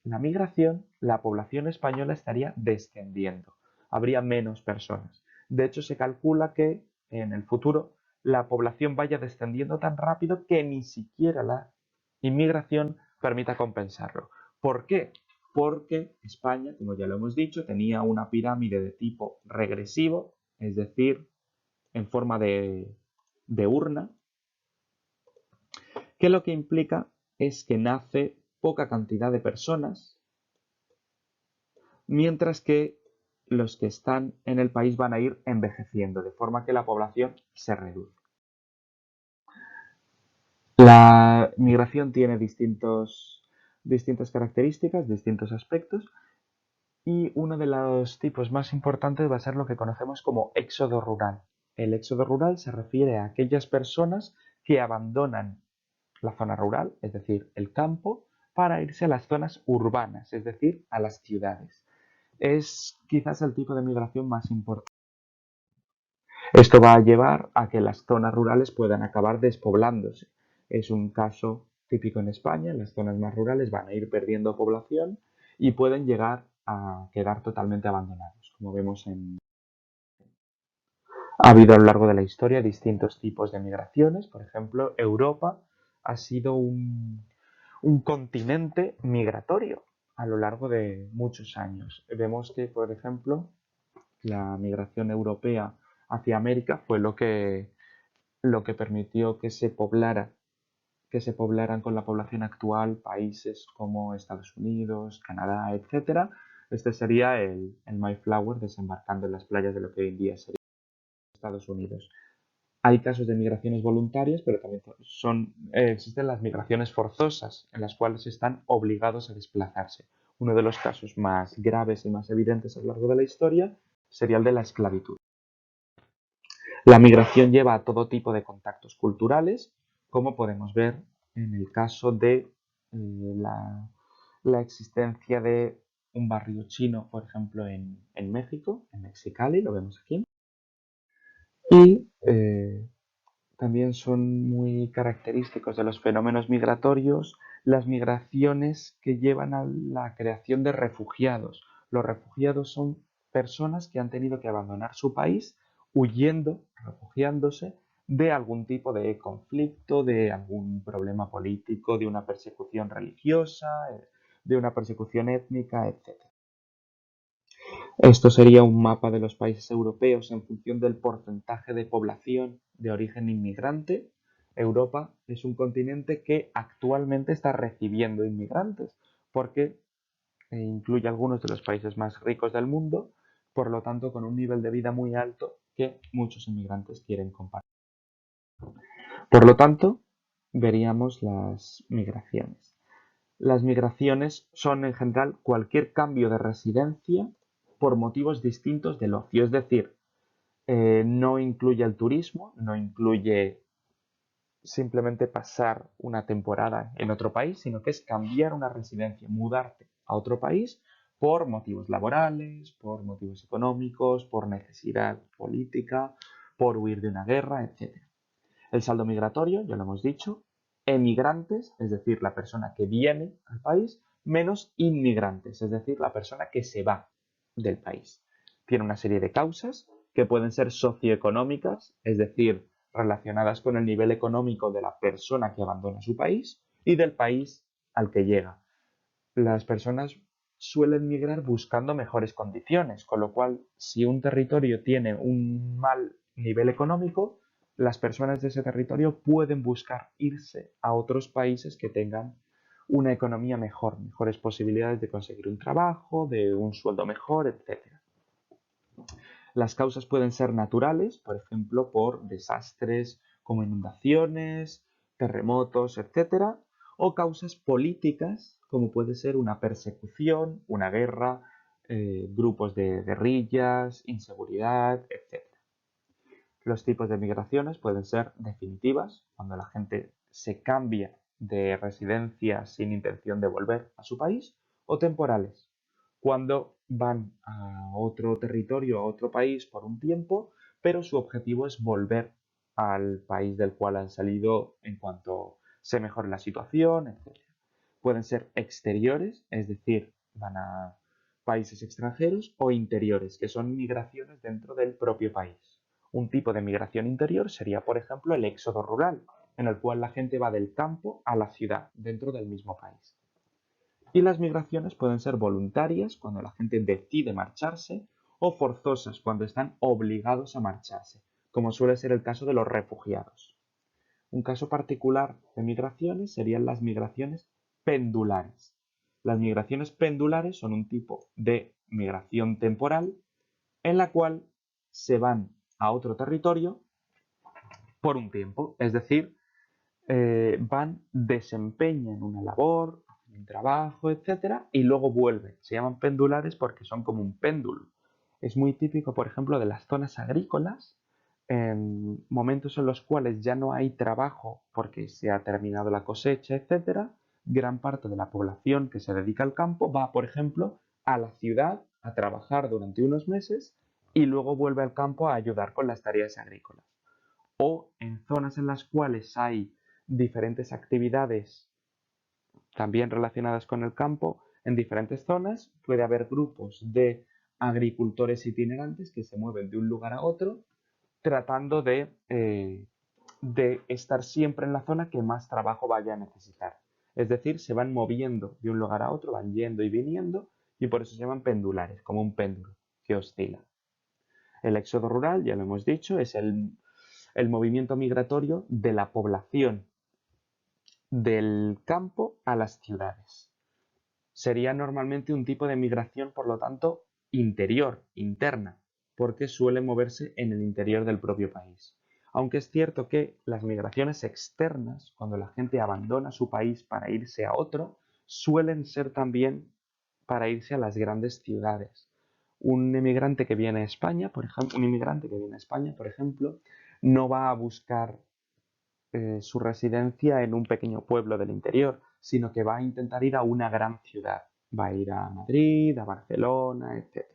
la migración, la población española estaría descendiendo. Habría menos personas. De hecho, se calcula que en el futuro la población vaya descendiendo tan rápido que ni siquiera la inmigración permita compensarlo. ¿Por qué? Porque España, como ya lo hemos dicho, tenía una pirámide de tipo regresivo, es decir, en forma de urna, que lo que implica es que nace poca cantidad de personas, mientras que los que están en el país van a ir envejeciendo, de forma que la población se reduce. La migración tiene distintas características, distintos aspectos, y uno de los tipos más importantes va a ser lo que conocemos como éxodo rural. El éxodo rural se refiere a aquellas personas que abandonan la zona rural, es decir, el campo, para irse a las zonas urbanas, es decir, a las ciudades. Es quizás el tipo de migración más importante. Esto va a llevar a que las zonas rurales puedan acabar despoblándose. Es un caso típico en España, las zonas más rurales van a ir perdiendo población y pueden llegar a quedar totalmente abandonados, como vemos en... Ha habido a lo largo de la historia distintos tipos de migraciones, por ejemplo, Europa ha sido un continente migratorio a lo largo de muchos años. Vemos que, por ejemplo, la migración europea hacia América fue lo que permitió que se poblaran con la población actual países como Estados Unidos, Canadá, etcétera. Este sería el Mayflower desembarcando en las playas de lo que hoy en día sería Estados Unidos. Hay casos de migraciones voluntarias, pero también existen las migraciones forzosas, en las cuales están obligados a desplazarse. Uno de los casos más graves y más evidentes a lo largo de la historia sería el de la esclavitud. La migración lleva a todo tipo de contactos culturales, como podemos ver en el caso de la existencia de un barrio chino, por ejemplo, en México, en Mexicali, lo vemos aquí. Y también son muy característicos de los fenómenos migratorios las migraciones que llevan a la creación de refugiados. Los refugiados son personas que han tenido que abandonar su país huyendo, refugiándose de algún tipo de conflicto, de algún problema político, de una persecución religiosa, de una persecución étnica, etc. Esto sería un mapa de los países europeos en función del porcentaje de población de origen inmigrante. Europa es un continente que actualmente está recibiendo inmigrantes porque incluye algunos de los países más ricos del mundo, por lo tanto con un nivel de vida muy alto que muchos inmigrantes quieren compartir. Por lo tanto, veríamos las migraciones. Las migraciones son en general cualquier cambio de residencia por motivos distintos del ocio, es decir, no incluye el turismo, no incluye simplemente pasar una temporada en otro país, sino que es cambiar una residencia, mudarte a otro país por motivos laborales, por motivos económicos, por necesidad política, por huir de una guerra, etc. El saldo migratorio, ya lo hemos dicho, emigrantes, es decir, la persona que viene al país, menos inmigrantes, es decir, la persona que se va del país. Tiene una serie de causas que pueden ser socioeconómicas, es decir, relacionadas con el nivel económico de la persona que abandona su país y del país al que llega. Las personas suelen migrar buscando mejores condiciones, con lo cual, si un territorio tiene un mal nivel económico, las personas de ese territorio pueden buscar irse a otros países que tengan una economía mejor, mejores posibilidades de conseguir un trabajo, de un sueldo mejor, etc. Las causas pueden ser naturales, por ejemplo, por desastres como inundaciones, terremotos, etc. O causas políticas, como puede ser una persecución, una guerra, grupos de guerrillas, inseguridad, etc. Los tipos de migraciones pueden ser definitivas, cuando la gente se cambia de residencia sin intención de volver a su país, o temporales, cuando van a otro territorio, a otro país por un tiempo, pero su objetivo es volver al país del cual han salido en cuanto se mejore la situación, etc. Pueden ser exteriores, es decir, van a países extranjeros, o interiores, que son migraciones dentro del propio país. Un tipo de migración interior sería, por ejemplo, el éxodo rural, en el cual la gente va del campo a la ciudad, dentro del mismo país. Y las migraciones pueden ser voluntarias, cuando la gente decide marcharse, o forzosas, cuando están obligados a marcharse, como suele ser el caso de los refugiados. Un caso particular de migraciones serían las migraciones pendulares. Las migraciones pendulares son un tipo de migración temporal en la cual se van a otro territorio por un tiempo, es decir, desempeñan una labor, un trabajo, etcétera, y luego vuelven. Se llaman pendulares porque son como un péndulo. Es muy típico, por ejemplo, de las zonas agrícolas, en momentos en los cuales ya no hay trabajo porque se ha terminado la cosecha, etcétera. Gran parte de la población que se dedica al campo va, por ejemplo, a la ciudad a trabajar durante unos meses y luego vuelve al campo a ayudar con las tareas agrícolas. O en zonas en las cuales hay diferentes actividades también relacionadas con el campo, en diferentes zonas puede haber grupos de agricultores itinerantes que se mueven de un lugar a otro tratando de estar siempre en la zona que más trabajo vaya a necesitar. Es decir, se van moviendo de un lugar a otro, van yendo y viniendo, y por eso se llaman pendulares, como un péndulo que oscila. El éxodo rural, ya lo hemos dicho, es el movimiento migratorio de la población del campo a las ciudades. Sería normalmente un tipo de migración, por lo tanto, interior, interna, porque suele moverse en el interior del propio país. Aunque es cierto que las migraciones externas, cuando la gente abandona su país para irse a otro, suelen ser también para irse a las grandes ciudades. Un inmigrante que viene a España, por ejemplo, no va a buscar su residencia en un pequeño pueblo del interior, sino que va a intentar ir a una gran ciudad. Va a ir a Madrid, a Barcelona, etcétera,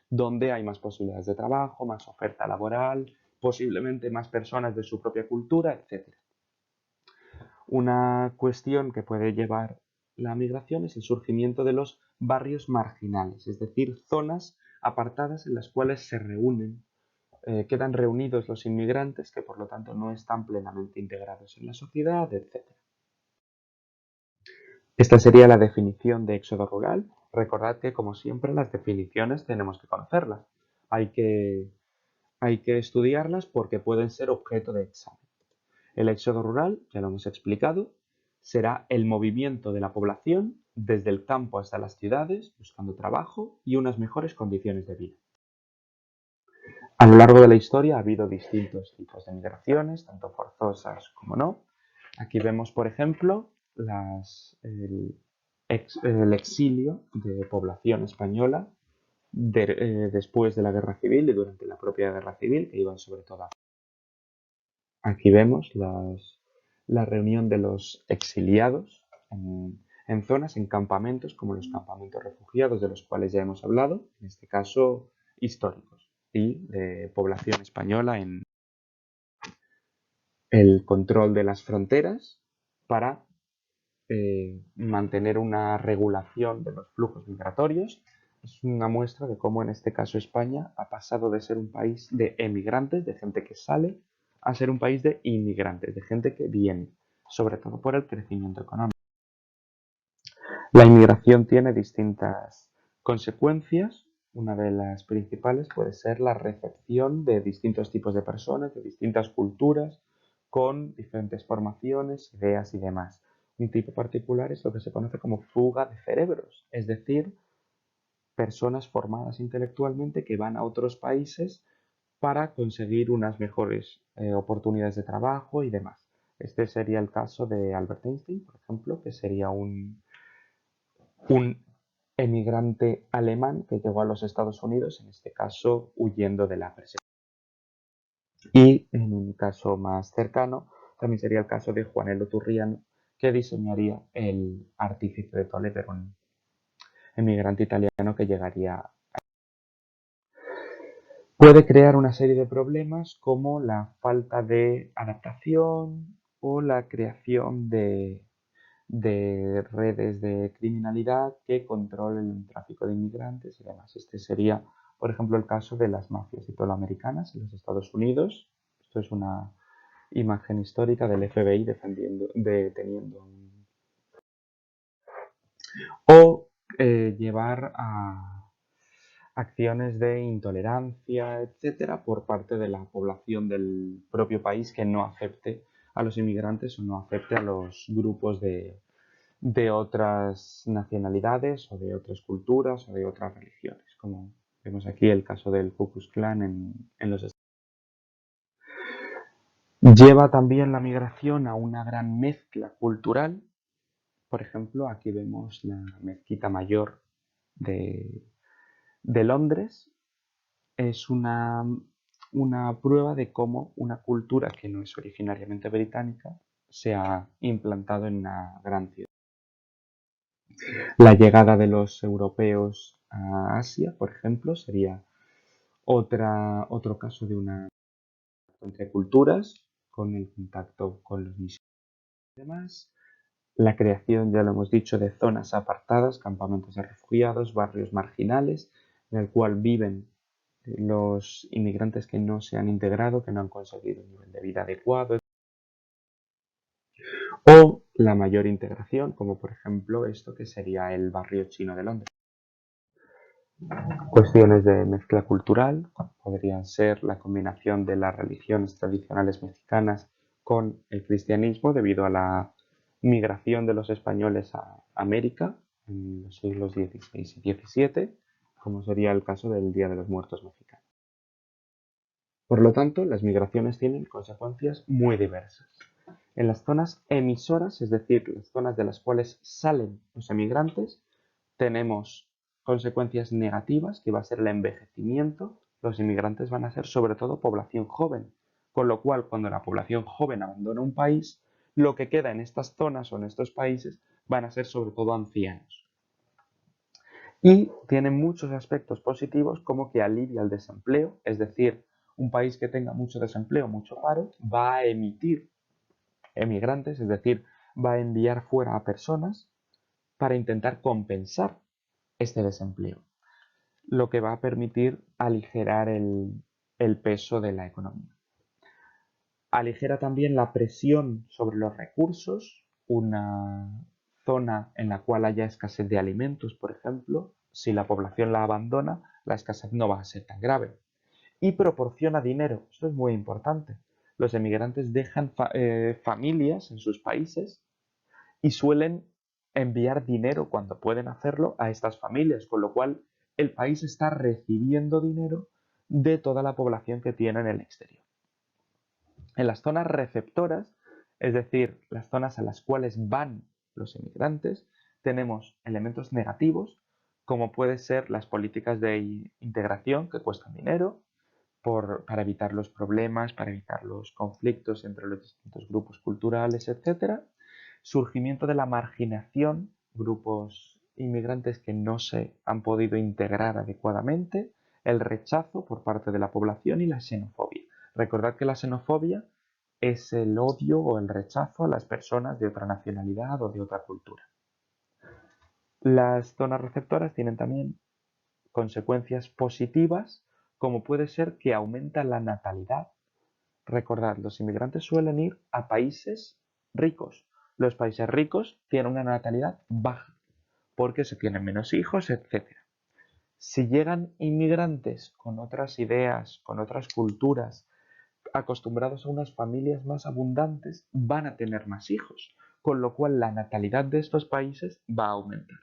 donde hay más posibilidades de trabajo, más oferta laboral, posiblemente más personas de su propia cultura, etcétera. Una cuestión que puede llevar la migración es el surgimiento de los barrios marginales, es decir, zonas apartadas en las cuales se reúnen quedan reunidos los inmigrantes que por lo tanto no están plenamente integrados en la sociedad, etc. Esta sería la definición de éxodo rural. Recordad que, como siempre, las definiciones tenemos que conocerlas. Hay que, hay que estudiarlas porque pueden ser objeto de examen. El éxodo rural, ya lo hemos explicado, será el movimiento de la población desde el campo hasta las ciudades, buscando trabajo y unas mejores condiciones de vida. A lo largo de la historia ha habido distintos tipos de migraciones, tanto forzosas como no. Aquí vemos, por ejemplo, el exilio de población española después de la Guerra Civil y durante la propia Guerra Civil, que iban sobre todo a... Aquí vemos la reunión de los exiliados en zonas, en campamentos, como los campamentos refugiados, de los cuales ya hemos hablado, en este caso históricos, y de población española en el control de las fronteras para mantener una regulación de los flujos migratorios. Es una muestra de cómo en este caso España ha pasado de ser un país de emigrantes, de gente que sale, a ser un país de inmigrantes, de gente que viene, sobre todo por el crecimiento económico. La inmigración tiene distintas consecuencias. Una de las principales puede ser la recepción de distintos tipos de personas, de distintas culturas, con diferentes formaciones, ideas y demás. Un tipo particular es lo que se conoce como fuga de cerebros, es decir, personas formadas intelectualmente que van a otros países para conseguir unas mejores oportunidades de trabajo y demás. Este sería el caso de Albert Einstein, por ejemplo, que sería un emigrante alemán que llegó a los Estados Unidos, en este caso huyendo de la persecución. Y en un caso más cercano, también sería el caso de Juanelo Turriano, que diseñaría el artífice de Toledo, un emigrante italiano que llegaría. Puede crear una serie de problemas como la falta de adaptación o la creación de redes de criminalidad que controlen el tráfico de inmigrantes y demás. Este sería, por ejemplo, el caso de las mafias italoamericanas en los Estados Unidos. Esto es una imagen histórica del FBI deteniendo o llevar a acciones de intolerancia, etcétera, por parte de la población del propio país que no acepte a los inmigrantes o no acepte a los grupos de otras nacionalidades o de otras culturas o de otras religiones, como vemos aquí el caso del Ku Klux Klan en los Estados Unidos. Lleva también la migración a una gran mezcla cultural. Por ejemplo, aquí vemos la mezquita mayor de, de Londres. Es una prueba de cómo una cultura que no es originariamente británica se ha implantado en una gran ciudad. La llegada de los europeos a Asia, por ejemplo, sería otro caso de una entre culturas, con el contacto con los misioneros y demás. La creación, ya lo hemos dicho, de zonas apartadas, campamentos de refugiados, barrios marginales, en el cual viven los inmigrantes que no se han integrado, que no han conseguido un nivel de vida adecuado, o la mayor integración, como por ejemplo esto que sería el barrio chino de Londres. Cuestiones de mezcla cultural, podrían ser la combinación de las religiones tradicionales mexicanas con el cristianismo debido a la migración de los españoles a América en los siglos XVI y XVII, como sería el caso del Día de los Muertos mexicano. Por lo tanto, las migraciones tienen consecuencias muy diversas. En las zonas emisoras, es decir, las zonas de las cuales salen los emigrantes, tenemos consecuencias negativas, que va a ser el envejecimiento. Los inmigrantes van a ser sobre todo población joven, con lo cual cuando la población joven abandona un país, lo que queda en estas zonas o en estos países van a ser sobre todo ancianos. Y tiene muchos aspectos positivos como que alivia el desempleo, es decir, un país que tenga mucho desempleo, mucho paro, va a emitir emigrantes, es decir, va a enviar fuera a personas para intentar compensar este desempleo, lo que va a permitir aligerar el peso de la economía. Aligera también la presión sobre los recursos, una zona en la cual haya escasez de alimentos, por ejemplo, si la población la abandona, la escasez no va a ser tan grave. Y proporciona dinero, esto es muy importante. Los emigrantes dejan familias en sus países y suelen enviar dinero cuando pueden hacerlo a estas familias, con lo cual el país está recibiendo dinero de toda la población que tiene en el exterior. En las zonas receptoras, es decir, las zonas a las cuales van los emigrantes, tenemos elementos negativos, como puede ser las políticas de integración que cuestan dinero, para evitar los problemas, para evitar los conflictos entre los distintos grupos culturales, etc. Surgimiento de la marginación, grupos inmigrantes que no se han podido integrar adecuadamente, el rechazo por parte de la población y la xenofobia. Recordad que la xenofobia es el odio o el rechazo a las personas de otra nacionalidad o de otra cultura. Las zonas receptoras tienen también consecuencias positivas, como puede ser que aumenta la natalidad. Recordad, los inmigrantes suelen ir a países ricos. Los países ricos tienen una natalidad baja, porque se tienen menos hijos, etc. Si llegan inmigrantes con otras ideas, con otras culturas, acostumbrados a unas familias más abundantes, van a tener más hijos, con lo cual la natalidad de estos países va a aumentar.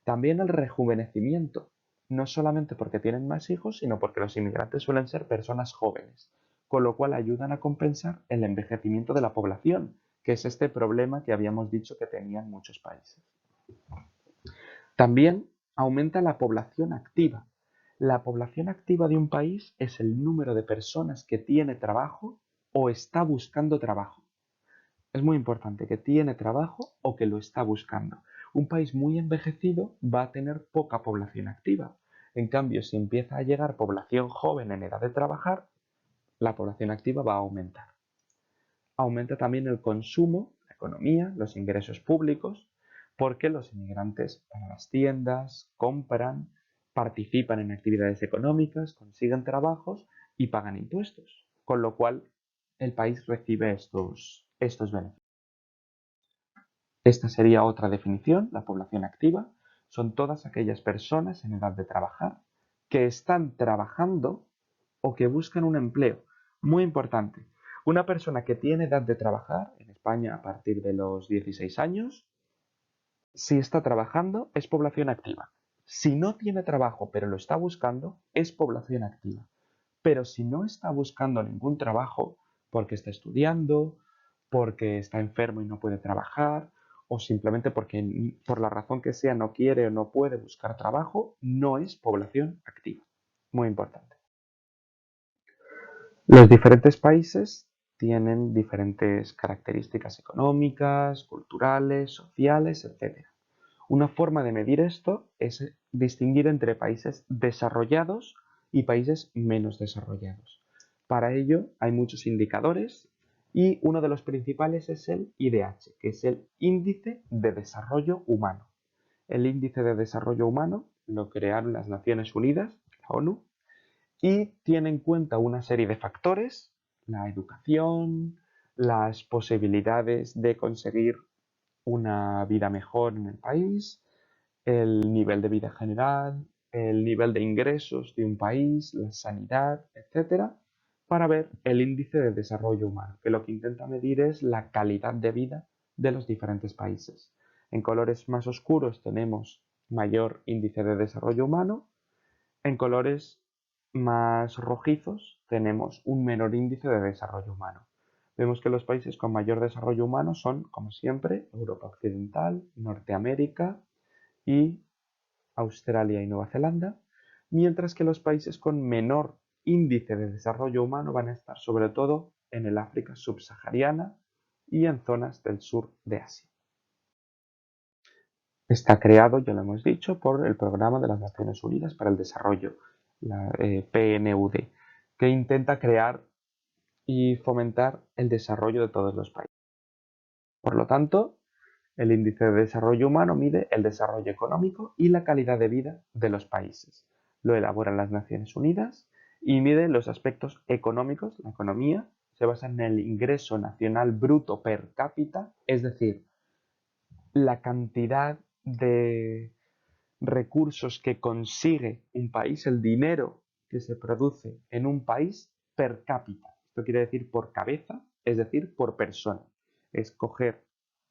También el rejuvenecimiento, no solamente porque tienen más hijos, sino porque los inmigrantes suelen ser personas jóvenes, con lo cual ayudan a compensar el envejecimiento de la población, que es este problema que habíamos dicho que tenían muchos países. También aumenta la población activa. La población activa de un país es el número de personas que tiene trabajo o está buscando trabajo. Es muy importante que tiene trabajo o que lo está buscando. Un país muy envejecido va a tener poca población activa. En cambio, si empieza a llegar población joven en edad de trabajar, la población activa va a aumentar. Aumenta también el consumo, la economía, los ingresos públicos, porque los inmigrantes van a las tiendas, compran, participan en actividades económicas, consiguen trabajos y pagan impuestos, con lo cual el país recibe estos beneficios. Esta sería otra definición, la población activa. Son todas aquellas personas en edad de trabajar que están trabajando o que buscan un empleo. Muy importante. Una persona que tiene edad de trabajar, en España a partir de los 16 años, si está trabajando, es población activa. Si no tiene trabajo pero lo está buscando, es población activa. Pero si no está buscando ningún trabajo porque está estudiando, porque está enfermo y no puede trabajar, o simplemente porque por la razón que sea no quiere o no puede buscar trabajo, no es población activa. Muy importante. Los diferentes países tienen diferentes características económicas, culturales, sociales, etc. Una forma de medir esto es distinguir entre países desarrollados y países menos desarrollados. Para ello hay muchos indicadores y uno de los principales es el IDH, que es el Índice de Desarrollo Humano. El Índice de Desarrollo Humano lo crearon las Naciones Unidas, la ONU, y tiene en cuenta una serie de factores, la educación, las posibilidades de conseguir una vida mejor en el país, el nivel de vida general, el nivel de ingresos de un país, la sanidad, etcétera, para ver el índice de desarrollo humano, que lo que intenta medir es la calidad de vida de los diferentes países. En colores más oscuros tenemos mayor índice de desarrollo humano, en colores más rojizos tenemos un menor índice de desarrollo humano. Vemos que los países con mayor desarrollo humano son, como siempre, Europa Occidental, Norteamérica y Australia y Nueva Zelanda, mientras que los países con menor índice de desarrollo humano van a estar sobre todo en el África subsahariana y en zonas del sur de Asia. Está creado, ya lo hemos dicho, por el Programa de las Naciones Unidas para el Desarrollo, la PNUD, que intenta crear y fomentar el desarrollo de todos los países. Por lo tanto, el índice de desarrollo humano mide el desarrollo económico y la calidad de vida de los países. Lo elaboran las Naciones Unidas y mide los aspectos económicos. La economía se basa en el ingreso nacional bruto per cápita, es decir, la cantidad de recursos que consigue un país, el dinero que se produce en un país per cápita. Esto quiere decir por cabeza, es decir, por persona. Es coger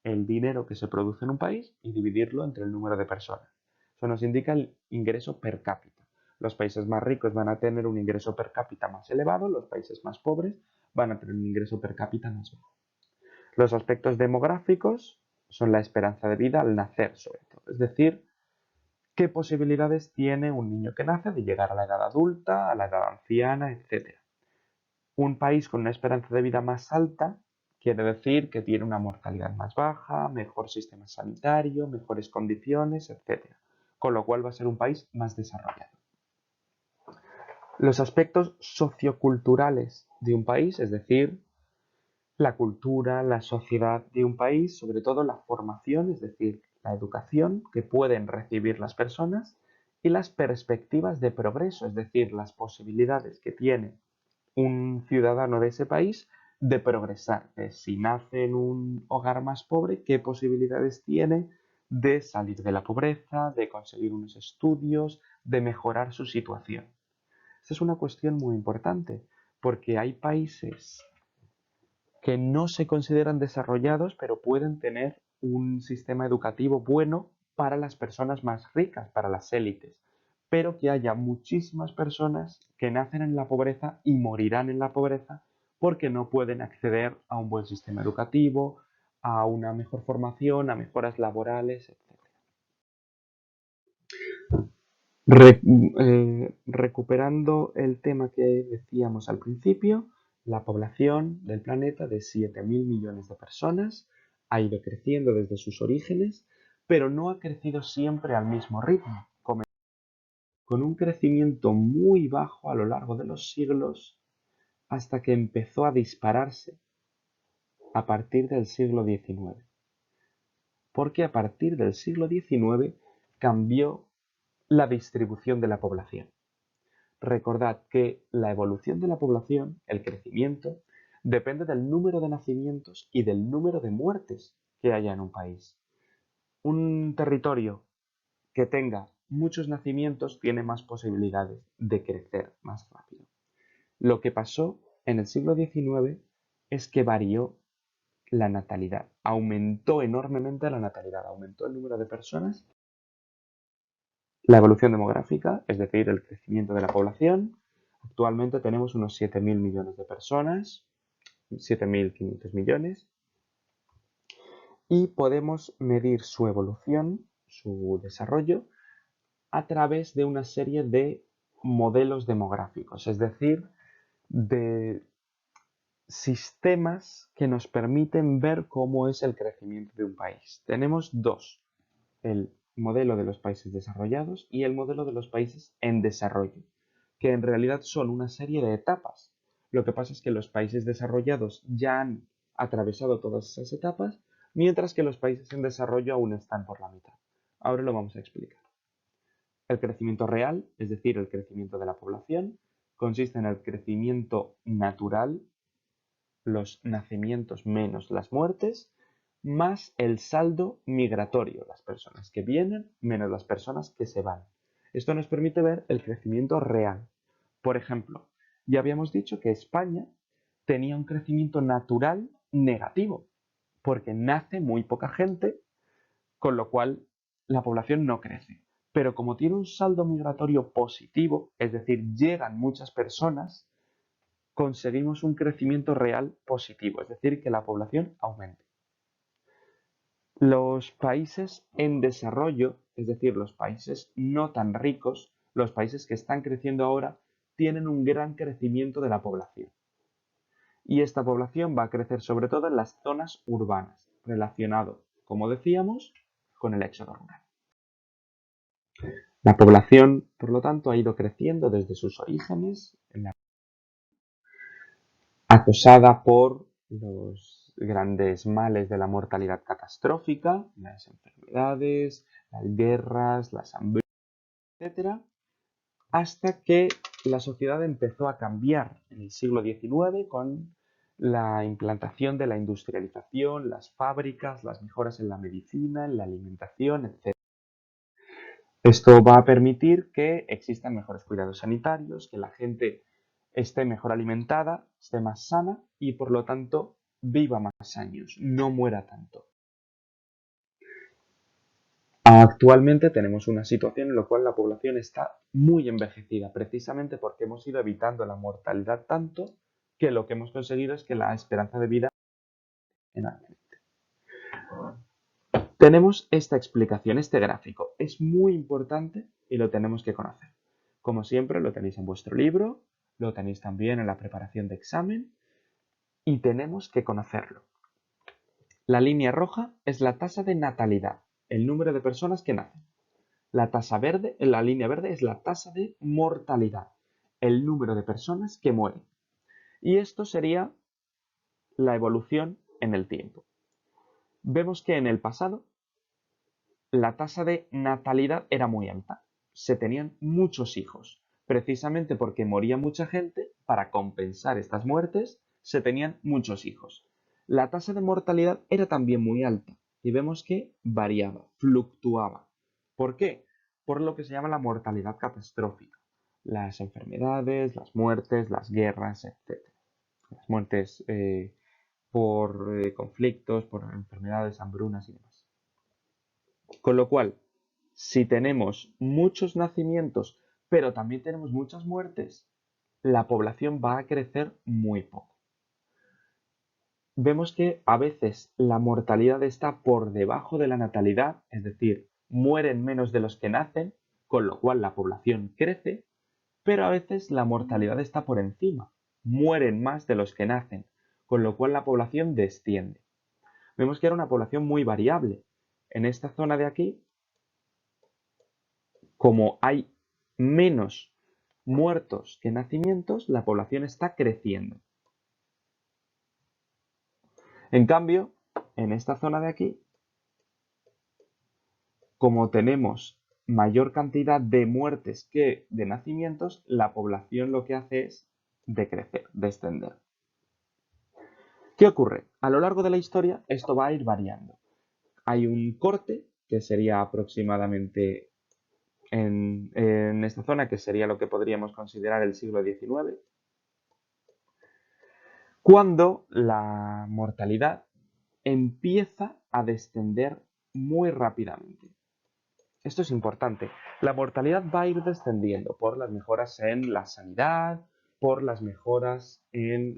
el dinero que se produce en un país y dividirlo entre el número de personas. Eso nos indica el ingreso per cápita. Los países más ricos van a tener un ingreso per cápita más elevado, los países más pobres van a tener un ingreso per cápita más bajo. Los aspectos demográficos son la esperanza de vida al nacer, sobre todo. Es decir, qué posibilidades tiene un niño que nace de llegar a la edad adulta, a la edad anciana, etc. Un país con una esperanza de vida más alta quiere decir que tiene una mortalidad más baja, mejor sistema sanitario, mejores condiciones, etc. Con lo cual va a ser un país más desarrollado. Los aspectos socioculturales de un país, es decir, la cultura, la sociedad de un país, sobre todo la formación, es decir, la educación que pueden recibir las personas y las perspectivas de progreso, es decir, las posibilidades que tiene un ciudadano de ese país de progresar. Si nace en un hogar más pobre, ¿qué posibilidades tiene de salir de la pobreza, de conseguir unos estudios, de mejorar su situación? Esa es una cuestión muy importante, porque hay países que no se consideran desarrollados, pero pueden tener un sistema educativo bueno para las personas más ricas, para las élites, pero que haya muchísimas personas que nacen en la pobreza y morirán en la pobreza porque no pueden acceder a un buen sistema educativo, a una mejor formación, a mejoras laborales, etc. Recuperando el tema que decíamos al principio, la población del planeta de 7.000 millones de personas ha ido creciendo desde sus orígenes, pero no ha crecido siempre al mismo ritmo, con un crecimiento muy bajo a lo largo de los siglos hasta que empezó a dispararse a partir del siglo XIX. Porque a partir del siglo XIX cambió la distribución de la población. Recordad que la evolución de la población, el crecimiento, depende del número de nacimientos y del número de muertes que haya en un país. Un territorio que tenga muchos nacimientos tiene más posibilidades de crecer más rápido. Lo que pasó en el siglo XIX es que varió la natalidad, aumentó enormemente la natalidad, aumentó el número de personas, la evolución demográfica, es decir, el crecimiento de la población. Actualmente tenemos unos 7.000 millones de personas, 7.500 millones, y podemos medir su evolución, su desarrollo, a través de una serie de modelos demográficos, es decir, de sistemas que nos permiten ver cómo es el crecimiento de un país. Tenemos dos, el modelo de los países desarrollados y el modelo de los países en desarrollo, que en realidad son una serie de etapas. Lo que pasa es que los países desarrollados ya han atravesado todas esas etapas, mientras que los países en desarrollo aún están por la mitad. Ahora lo vamos a explicar. El crecimiento real, es decir, el crecimiento de la población, consiste en el crecimiento natural, los nacimientos menos las muertes, más el saldo migratorio, las personas que vienen menos las personas que se van. Esto nos permite ver el crecimiento real. Por ejemplo, ya habíamos dicho que España tenía un crecimiento natural negativo, porque nace muy poca gente, con lo cual la población no crece. Pero como tiene un saldo migratorio positivo, es decir, llegan muchas personas, conseguimos un crecimiento real positivo, es decir, que la población aumente. Los países en desarrollo, es decir, los países no tan ricos, los países que están creciendo ahora, tienen un gran crecimiento de la población. Y esta población va a crecer sobre todo en las zonas urbanas, relacionado, como decíamos, con el éxodo rural. La población, por lo tanto, ha ido creciendo desde sus orígenes, acosada por los grandes males de la mortalidad catastrófica, las enfermedades, las guerras, las hambrunas, etc., hasta que la sociedad empezó a cambiar en el siglo XIX con la implantación de la industrialización, las fábricas, las mejoras en la medicina, en la alimentación, etc. Esto va a permitir que existan mejores cuidados sanitarios, que la gente esté mejor alimentada, esté más sana y por lo tanto viva más años, no muera tanto. Actualmente tenemos una situación en la cual la población está muy envejecida, precisamente porque hemos ido evitando la mortalidad tanto que lo que hemos conseguido es que la esperanza de vida enormemente. Tenemos esta explicación, este gráfico. Es muy importante y lo tenemos que conocer. Como siempre, lo tenéis en vuestro libro, lo tenéis también en la preparación de examen y tenemos que conocerlo. La línea roja es la tasa de natalidad, el número de personas que nacen. La tasa verde, la línea verde es la tasa de mortalidad, el número de personas que mueren. Y esto sería la evolución en el tiempo. Vemos que en el pasado la tasa de natalidad era muy alta. Se tenían muchos hijos. Precisamente porque moría mucha gente, para compensar estas muertes, se tenían muchos hijos. La tasa de mortalidad era también muy alta y vemos que variaba, fluctuaba. ¿Por qué? Por lo que se llama la mortalidad catastrófica. Las enfermedades, las muertes, las guerras, etc. Las muertes por conflictos, por enfermedades, hambrunas y demás. Con lo cual, si tenemos muchos nacimientos, pero también tenemos muchas muertes, la población va a crecer muy poco. Vemos que a veces la mortalidad está por debajo de la natalidad, es decir, mueren menos de los que nacen, con lo cual la población crece, pero a veces la mortalidad está por encima, mueren más de los que nacen, con lo cual la población desciende. Vemos que era una población muy variable. En esta zona de aquí, como hay menos muertos que nacimientos, la población está creciendo. En cambio, en esta zona de aquí, como tenemos mayor cantidad de muertes que de nacimientos, la población lo que hace es decrecer, descender. ¿Qué ocurre? A lo largo de la historia esto va a ir variando. Hay un corte, que sería aproximadamente en esta zona, que sería lo que podríamos considerar el siglo XIX, cuando la mortalidad empieza a descender muy rápidamente. Esto es importante. La mortalidad va a ir descendiendo por las mejoras en la sanidad, por las mejoras en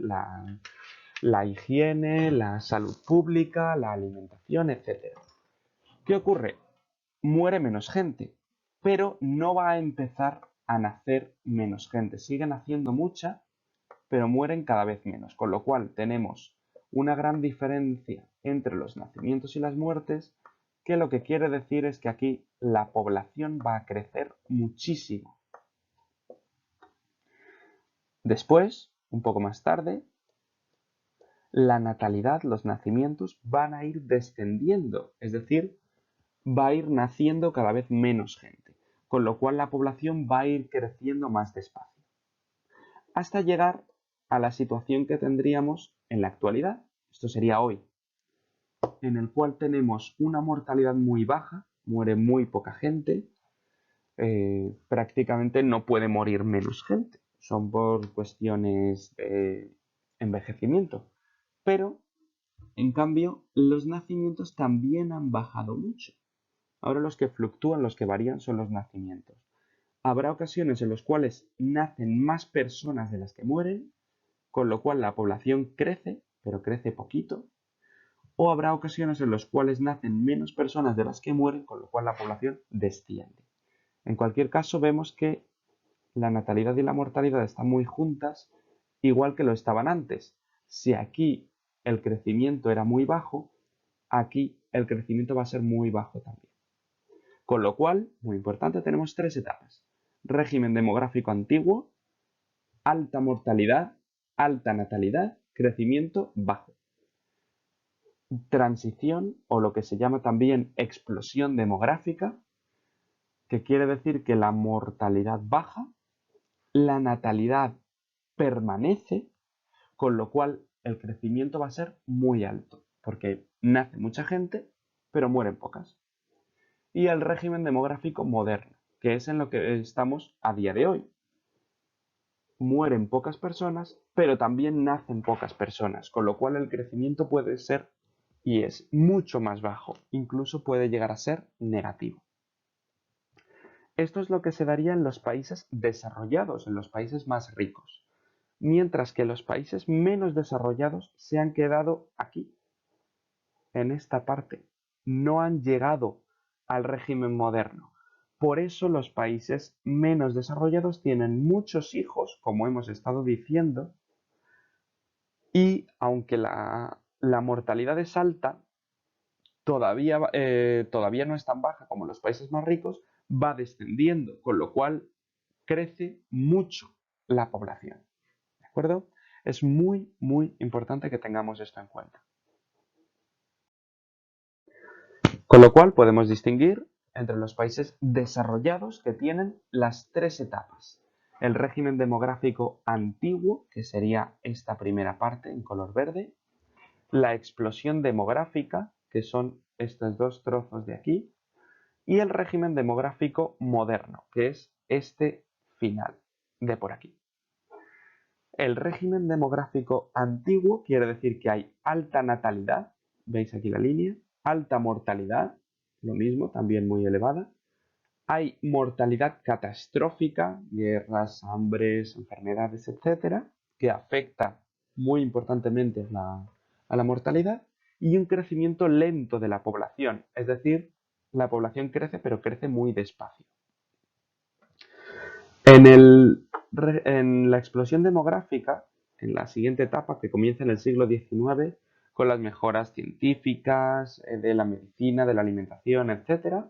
la higiene, la salud pública, la alimentación, etc. ¿Qué ocurre? Muere menos gente, pero no va a empezar a nacer menos gente. Sigue naciendo mucha, pero mueren cada vez menos, con lo cual tenemos una gran diferencia entre los nacimientos y las muertes, que lo que quiere decir es que aquí la población va a crecer muchísimo. Después, un poco más tarde, la natalidad, los nacimientos van a ir descendiendo, es decir, va a ir naciendo cada vez menos gente, con lo cual la población va a ir creciendo más despacio, hasta llegar a la situación que tendríamos en la actualidad, esto sería hoy, en el cual tenemos una mortalidad muy baja, muere muy poca gente, prácticamente no puede morir menos gente. Son por cuestiones de envejecimiento. Pero, en cambio, los nacimientos también han bajado mucho. Ahora los que fluctúan, los que varían son los nacimientos. Habrá ocasiones en las cuales nacen más personas de las que mueren, con lo cual la población crece, pero crece poquito. O habrá ocasiones en las cuales nacen menos personas de las que mueren, con lo cual la población desciende. En cualquier caso, vemos que la natalidad y la mortalidad están muy juntas, igual que lo estaban antes. Si aquí el crecimiento era muy bajo, aquí el crecimiento va a ser muy bajo también. Con lo cual, muy importante, tenemos tres etapas. Régimen demográfico antiguo, alta mortalidad, alta natalidad, crecimiento bajo. Transición, o lo que se llama también explosión demográfica, que quiere decir que la mortalidad baja, la natalidad permanece, con lo cual el crecimiento va a ser muy alto, porque nace mucha gente, pero mueren pocas. Y el régimen demográfico moderno, que es en lo que estamos a día de hoy. Mueren pocas personas, pero también nacen pocas personas, con lo cual el crecimiento puede ser y es mucho más bajo, incluso puede llegar a ser negativo. Esto es lo que se daría en los países desarrollados, en los países más ricos, mientras que los países menos desarrollados se han quedado aquí, en esta parte, no han llegado al régimen moderno. Por eso los países menos desarrollados tienen muchos hijos, como hemos estado diciendo, y aunque la mortalidad es alta, todavía no es tan baja como los países más ricos, va descendiendo, con lo cual crece mucho la población. ¿De acuerdo? Es muy, muy importante que tengamos esto en cuenta. Con lo cual podemos distinguir entre los países desarrollados que tienen las tres etapas. El régimen demográfico antiguo, que sería esta primera parte en color verde, la explosión demográfica, que son estos dos trozos de aquí, y el régimen demográfico moderno, que es este final de por aquí. El régimen demográfico antiguo quiere decir que hay alta natalidad, veis aquí la línea, alta mortalidad, lo mismo, también muy elevada. Hay mortalidad catastrófica, guerras, hambres, enfermedades, etcétera, que afecta muy importantemente a la mortalidad, y un crecimiento lento de la población, es decir, la población crece, pero crece muy despacio. En la explosión demográfica, en la siguiente etapa, que comienza en el siglo XIX, con las mejoras científicas, de la medicina, de la alimentación, etc.,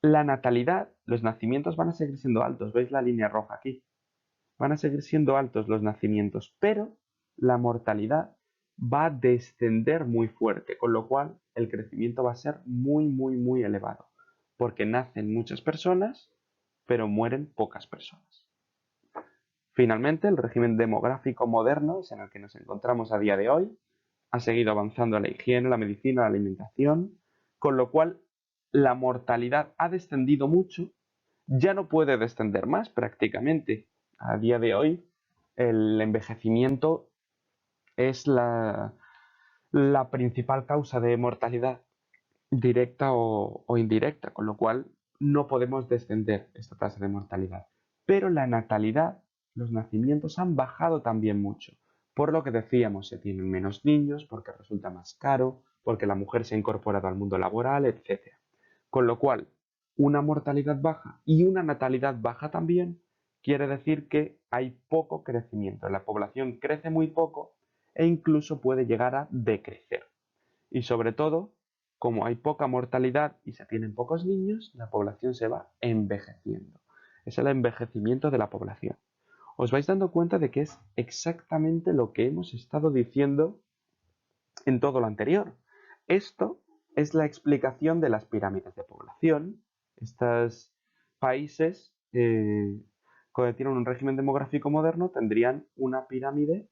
la natalidad, los nacimientos van a seguir siendo altos, ¿veis la línea roja aquí? Van a seguir siendo altos los nacimientos, pero la mortalidad va a descender muy fuerte, con lo cual el crecimiento va a ser muy, muy, muy elevado, porque nacen muchas personas, pero mueren pocas personas. Finalmente, el régimen demográfico moderno es en el que nos encontramos a día de hoy. Ha seguido avanzando la higiene, la medicina, la alimentación, con lo cual la mortalidad ha descendido mucho, ya no puede descender más prácticamente. A día de hoy, el envejecimiento es la principal causa de mortalidad directa o indirecta, con lo cual no podemos descender esta tasa de mortalidad. Pero la natalidad, los nacimientos han bajado también mucho. Por lo que decíamos, se tienen menos niños, porque resulta más caro, porque la mujer se ha incorporado al mundo laboral, etc. Con lo cual, una mortalidad baja y una natalidad baja también quiere decir que hay poco crecimiento. La población crece muy poco e incluso puede llegar a decrecer. Y sobre todo, como hay poca mortalidad y se tienen pocos niños, la población se va envejeciendo. Es el envejecimiento de la población. Os vais dando cuenta de que es exactamente lo que hemos estado diciendo en todo lo anterior. Esto es la explicación de las pirámides de población. Estos países que tienen un régimen demográfico moderno tendrían una pirámide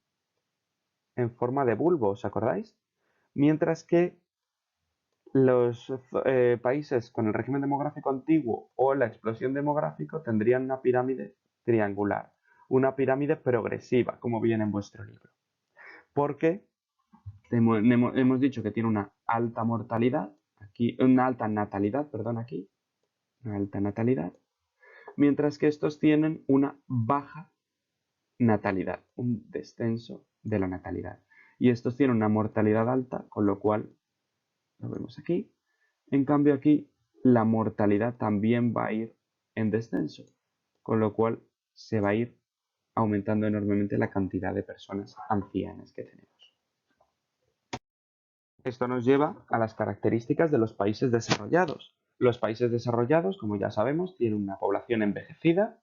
en forma de bulbo, ¿os acordáis? Mientras que Los países con el régimen demográfico antiguo o la explosión demográfica tendrían una pirámide triangular, una pirámide progresiva, como viene en vuestro libro. Porque hemos dicho que tiene una alta mortalidad, aquí, una alta natalidad, perdón, aquí, una alta natalidad, mientras que estos tienen una baja natalidad, un descenso de la natalidad. Y estos tienen una mortalidad alta, con lo cual, lo vemos aquí. En cambio aquí, la mortalidad también va a ir en descenso, con lo cual se va a ir aumentando enormemente la cantidad de personas ancianas que tenemos. Esto nos lleva a las características de los países desarrollados. Los países desarrollados, como ya sabemos, tienen una población envejecida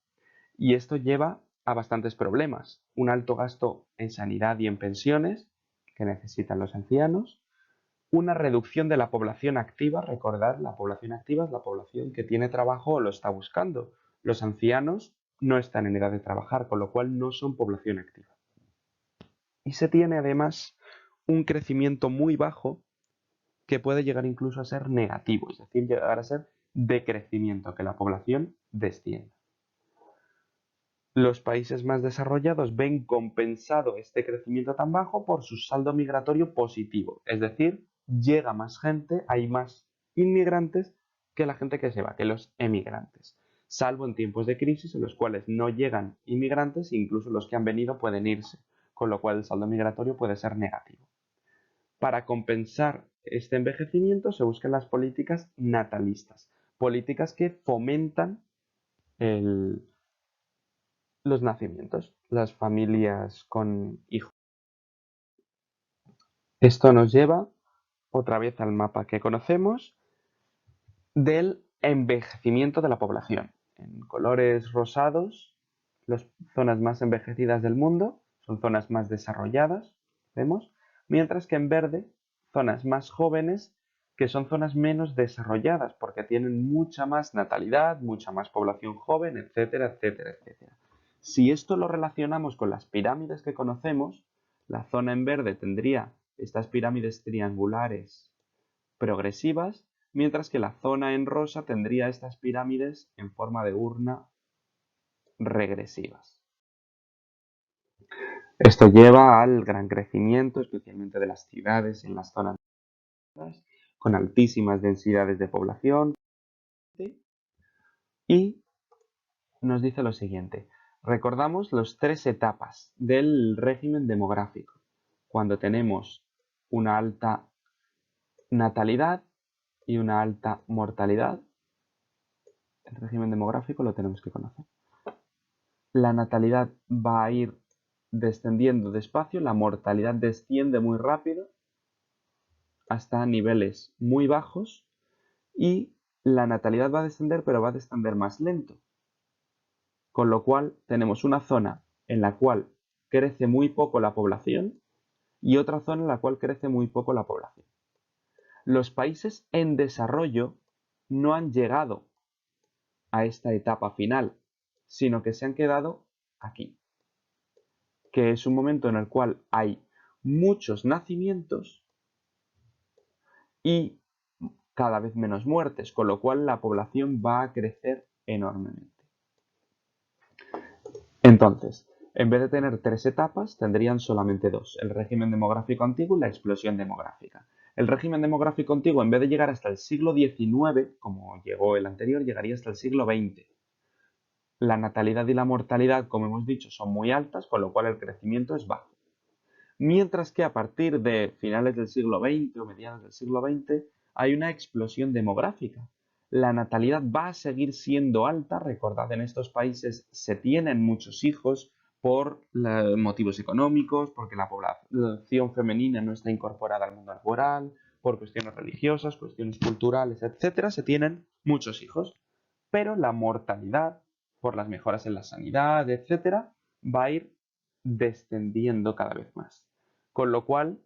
y esto lleva a bastantes problemas. Un alto gasto en sanidad y en pensiones que necesitan los ancianos. Una reducción de la población activa. Recordad, la población activa es la población que tiene trabajo o lo está buscando. Los ancianos no están en edad de trabajar, con lo cual no son población activa. Y se tiene además un crecimiento muy bajo que puede llegar incluso a ser negativo, es decir, llegar a ser decrecimiento, que la población descienda. Los países más desarrollados ven compensado este crecimiento tan bajo por su saldo migratorio positivo, es decir, llega más gente, hay más inmigrantes que la gente que se va, que los emigrantes, salvo en tiempos de crisis en los cuales no llegan inmigrantes e incluso los que han venido pueden irse, con lo cual el saldo migratorio puede ser negativo. Para compensar este envejecimiento se buscan las políticas natalistas, políticas que fomentan los nacimientos, las familias con hijos. Esto nos lleva otra vez al mapa que conocemos del envejecimiento de la población. En colores rosados, las zonas más envejecidas del mundo son zonas más desarrolladas, vemos, mientras que en verde, zonas más jóvenes que son zonas menos desarrolladas porque tienen mucha más natalidad, mucha más población joven, etcétera, etcétera, etcétera. Si esto lo relacionamos con las pirámides que conocemos, la zona en verde tendría estas pirámides triangulares progresivas, mientras que la zona en rosa tendría estas pirámides en forma de urna regresivas. Esto lleva al gran crecimiento, especialmente de las ciudades en las zonas con altísimas densidades de población. Y nos dice lo siguiente. Recordamos las tres etapas del régimen demográfico. Cuando tenemos una alta natalidad y una alta mortalidad, el régimen demográfico lo tenemos que conocer. La natalidad va a ir descendiendo despacio, la mortalidad desciende muy rápido hasta niveles muy bajos y la natalidad va a descender, pero va a descender más lento. Con lo cual tenemos una zona en la cual crece muy poco la población y otra zona en la cual crece muy poco la población. Los países en desarrollo no han llegado a esta etapa final, sino que se han quedado aquí, que es un momento en el cual hay muchos nacimientos y cada vez menos muertes, con lo cual la población va a crecer enormemente. Entonces, en vez de tener tres etapas, tendrían solamente dos, el régimen demográfico antiguo y la explosión demográfica. El régimen demográfico antiguo, en vez de llegar hasta el siglo XIX, como llegó el anterior, llegaría hasta el siglo XX. La natalidad y la mortalidad, como hemos dicho, son muy altas, con lo cual el crecimiento es bajo. Mientras que a partir de finales del siglo XX o mediados del siglo XX hay una explosión demográfica. La natalidad va a seguir siendo alta, recordad, en estos países se tienen muchos hijos por motivos económicos, porque la población femenina no está incorporada al mundo laboral, por cuestiones religiosas, cuestiones culturales, etcétera, se tienen muchos hijos. Pero la mortalidad, por las mejoras en la sanidad, etcétera, va a ir descendiendo cada vez más. Con lo cual,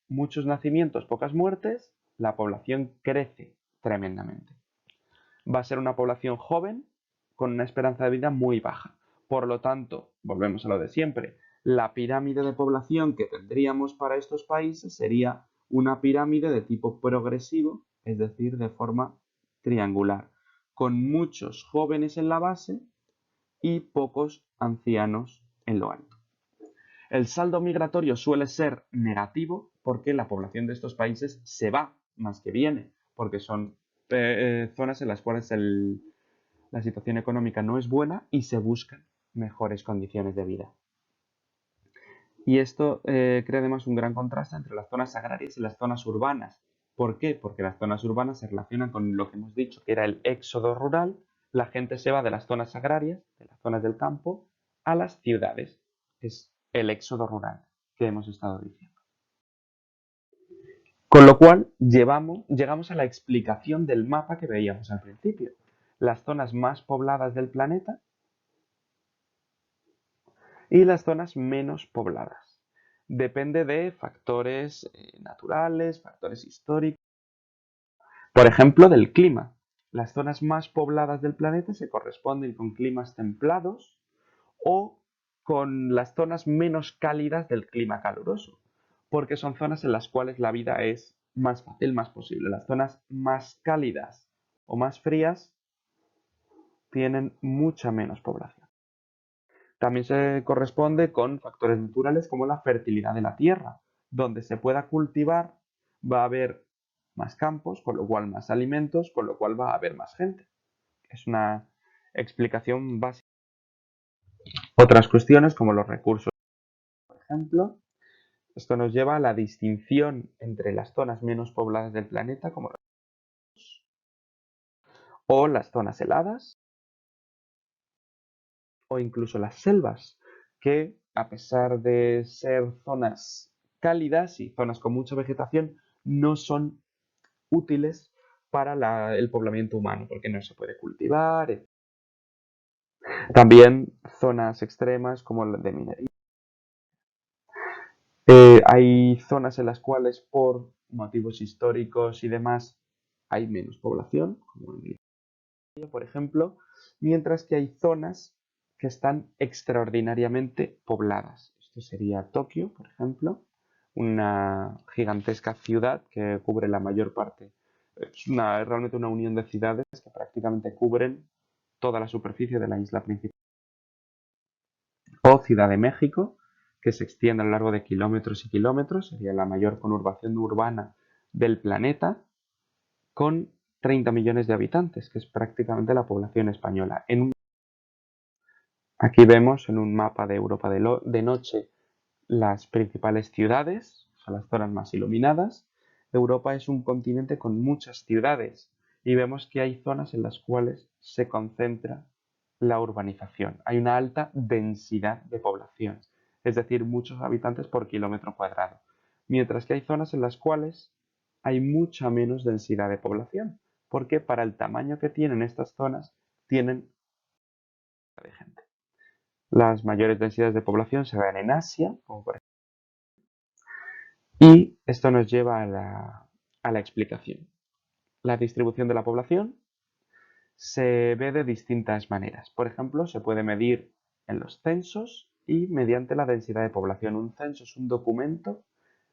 muchos nacimientos, pocas muertes, la población crece tremendamente. Va a ser una población joven con una esperanza de vida muy baja. Por lo tanto, volvemos a lo de siempre, la pirámide de población que tendríamos para estos países sería una pirámide de tipo progresivo, es decir, de forma triangular, con muchos jóvenes en la base y pocos ancianos en lo alto. El saldo migratorio suele ser negativo porque la población de estos países se va más que viene, porque son zonas en las cuales la situación económica no es buena y se buscan mejores condiciones de vida. Y esto crea además un gran contraste entre las zonas agrarias y las zonas urbanas. ¿Por qué? Porque las zonas urbanas se relacionan con lo que hemos dicho, que era el éxodo rural. La gente se va de las zonas agrarias, de las zonas del campo, a las ciudades. Es el éxodo rural que hemos estado diciendo. Con lo cual, llegamos a la explicación del mapa que veíamos al principio. Las zonas más pobladas del planeta y las zonas menos pobladas. Depende de factores naturales, factores históricos. Por ejemplo, del clima. Las zonas más pobladas del planeta se corresponden con climas templados o con las zonas menos cálidas del clima caluroso, porque son zonas en las cuales la vida es más fácil, más posible. Las zonas más cálidas o más frías tienen mucha menos población. También se corresponde con factores naturales como la fertilidad de la tierra. Donde se pueda cultivar va a haber más campos, con lo cual más alimentos, con lo cual va a haber más gente. Es una explicación básica. Otras cuestiones como los recursos, por ejemplo. Esto nos lleva a la distinción entre las zonas menos pobladas del planeta como o las zonas heladas o incluso las selvas, que a pesar de ser zonas cálidas y zonas con mucha vegetación, no son útiles para el poblamiento humano, porque no se puede cultivar. También zonas extremas como la de minería. Hay zonas en las cuales por motivos históricos y demás hay menos población, como en Italia, por ejemplo, mientras que hay zonas que están extraordinariamente pobladas. Esto sería Tokio, por ejemplo, una gigantesca ciudad que cubre la mayor parte. Es realmente una unión de ciudades que prácticamente cubren toda la superficie de la isla principal. O Ciudad de México, que se extiende a lo largo de kilómetros y kilómetros, sería la mayor conurbación urbana del planeta, con 30 millones de habitantes, que es prácticamente la población española. Aquí vemos en un mapa de Europa de noche las principales ciudades, son las zonas más iluminadas. Europa es un continente con muchas ciudades y vemos que hay zonas en las cuales se concentra la urbanización. Hay una alta densidad de población, es decir, muchos habitantes por kilómetro cuadrado, mientras que hay zonas en las cuales hay mucha menos densidad de población, porque para el tamaño que tienen estas zonas tienen de gente. Las mayores densidades de población se ven en Asia, como por ejemplo. Y esto nos lleva a la explicación. La distribución de la población se ve de distintas maneras. Por ejemplo, se puede medir en los censos y mediante la densidad de población. Un censo es un documento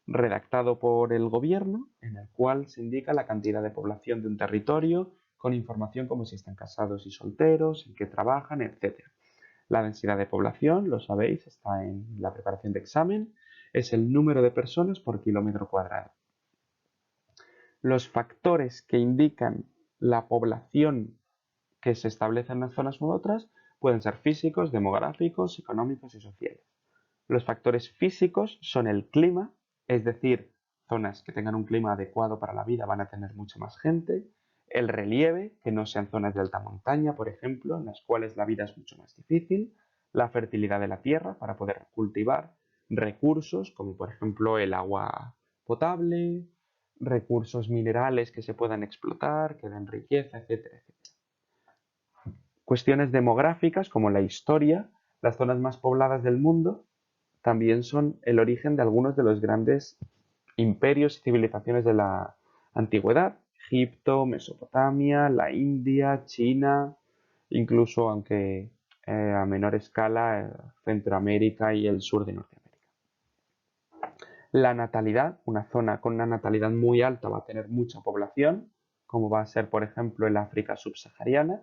redactado por el gobierno en el cual se indica la cantidad de población de un territorio con información como si están casados y solteros, en qué trabajan, etc. La densidad de población, lo sabéis, está en la preparación de examen, es el número de personas por kilómetro cuadrado. Los factores que indican la población que se establece en unas zonas u otras pueden ser físicos, demográficos, económicos y sociales. Los factores físicos son el clima, es decir, zonas que tengan un clima adecuado para la vida van a tener mucha más gente. El relieve, que no sean zonas de alta montaña, por ejemplo, en las cuales la vida es mucho más difícil. La fertilidad de la tierra para poder cultivar. Recursos, como por ejemplo el agua potable, recursos minerales que se puedan explotar, que den riqueza, etcétera, etcétera. Cuestiones demográficas como la historia, las zonas más pobladas del mundo también son el origen de algunos de los grandes imperios y civilizaciones de la antigüedad. Egipto, Mesopotamia, la India, China, incluso, aunque a menor escala, Centroamérica y el sur de Norteamérica. La natalidad, una zona con una natalidad muy alta va a tener mucha población, como va a ser, por ejemplo, el África subsahariana,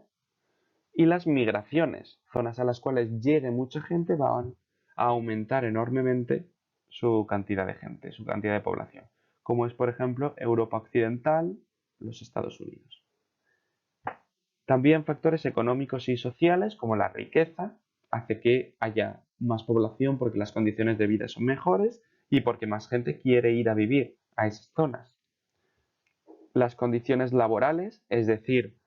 y las migraciones, zonas a las cuales llegue mucha gente, van a aumentar enormemente su cantidad de gente, su cantidad de población, como es, por ejemplo, Europa Occidental, los Estados Unidos. También factores económicos y sociales, como la riqueza, hace que haya más población porque las condiciones de vida son mejores y porque más gente quiere ir a vivir a esas zonas. Las condiciones laborales, es decir,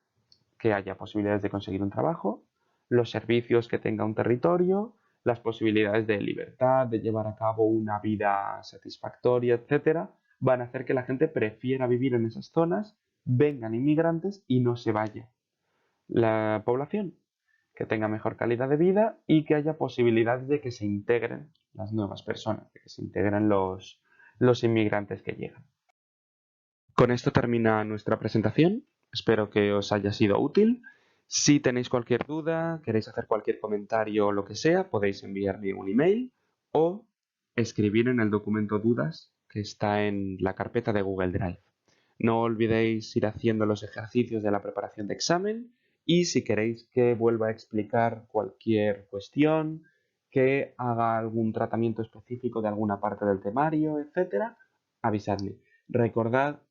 que haya posibilidades de conseguir un trabajo, los servicios que tenga un territorio, las posibilidades de libertad, de llevar a cabo una vida satisfactoria, etcétera, van a hacer que la gente prefiera vivir en esas zonas, vengan inmigrantes y no se vaya la población, que tenga mejor calidad de vida y que haya posibilidades de que se integren las nuevas personas, de que se integren los inmigrantes que llegan. Con esto termina nuestra presentación. Espero que os haya sido útil. Si tenéis cualquier duda, queréis hacer cualquier comentario o lo que sea, podéis enviarme un email o escribir en el documento dudas que está en la carpeta de Google Drive. No olvidéis ir haciendo los ejercicios de la preparación de examen y si queréis que vuelva a explicar cualquier cuestión, que haga algún tratamiento específico de alguna parte del temario, etcétera, avisadme. Recordad,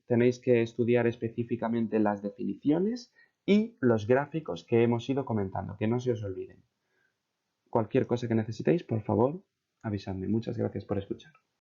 tenéis que estudiar específicamente las definiciones y los gráficos que hemos ido comentando, que no se os olviden. Cualquier cosa que necesitéis, por favor, avisadme. Muchas gracias por escuchar.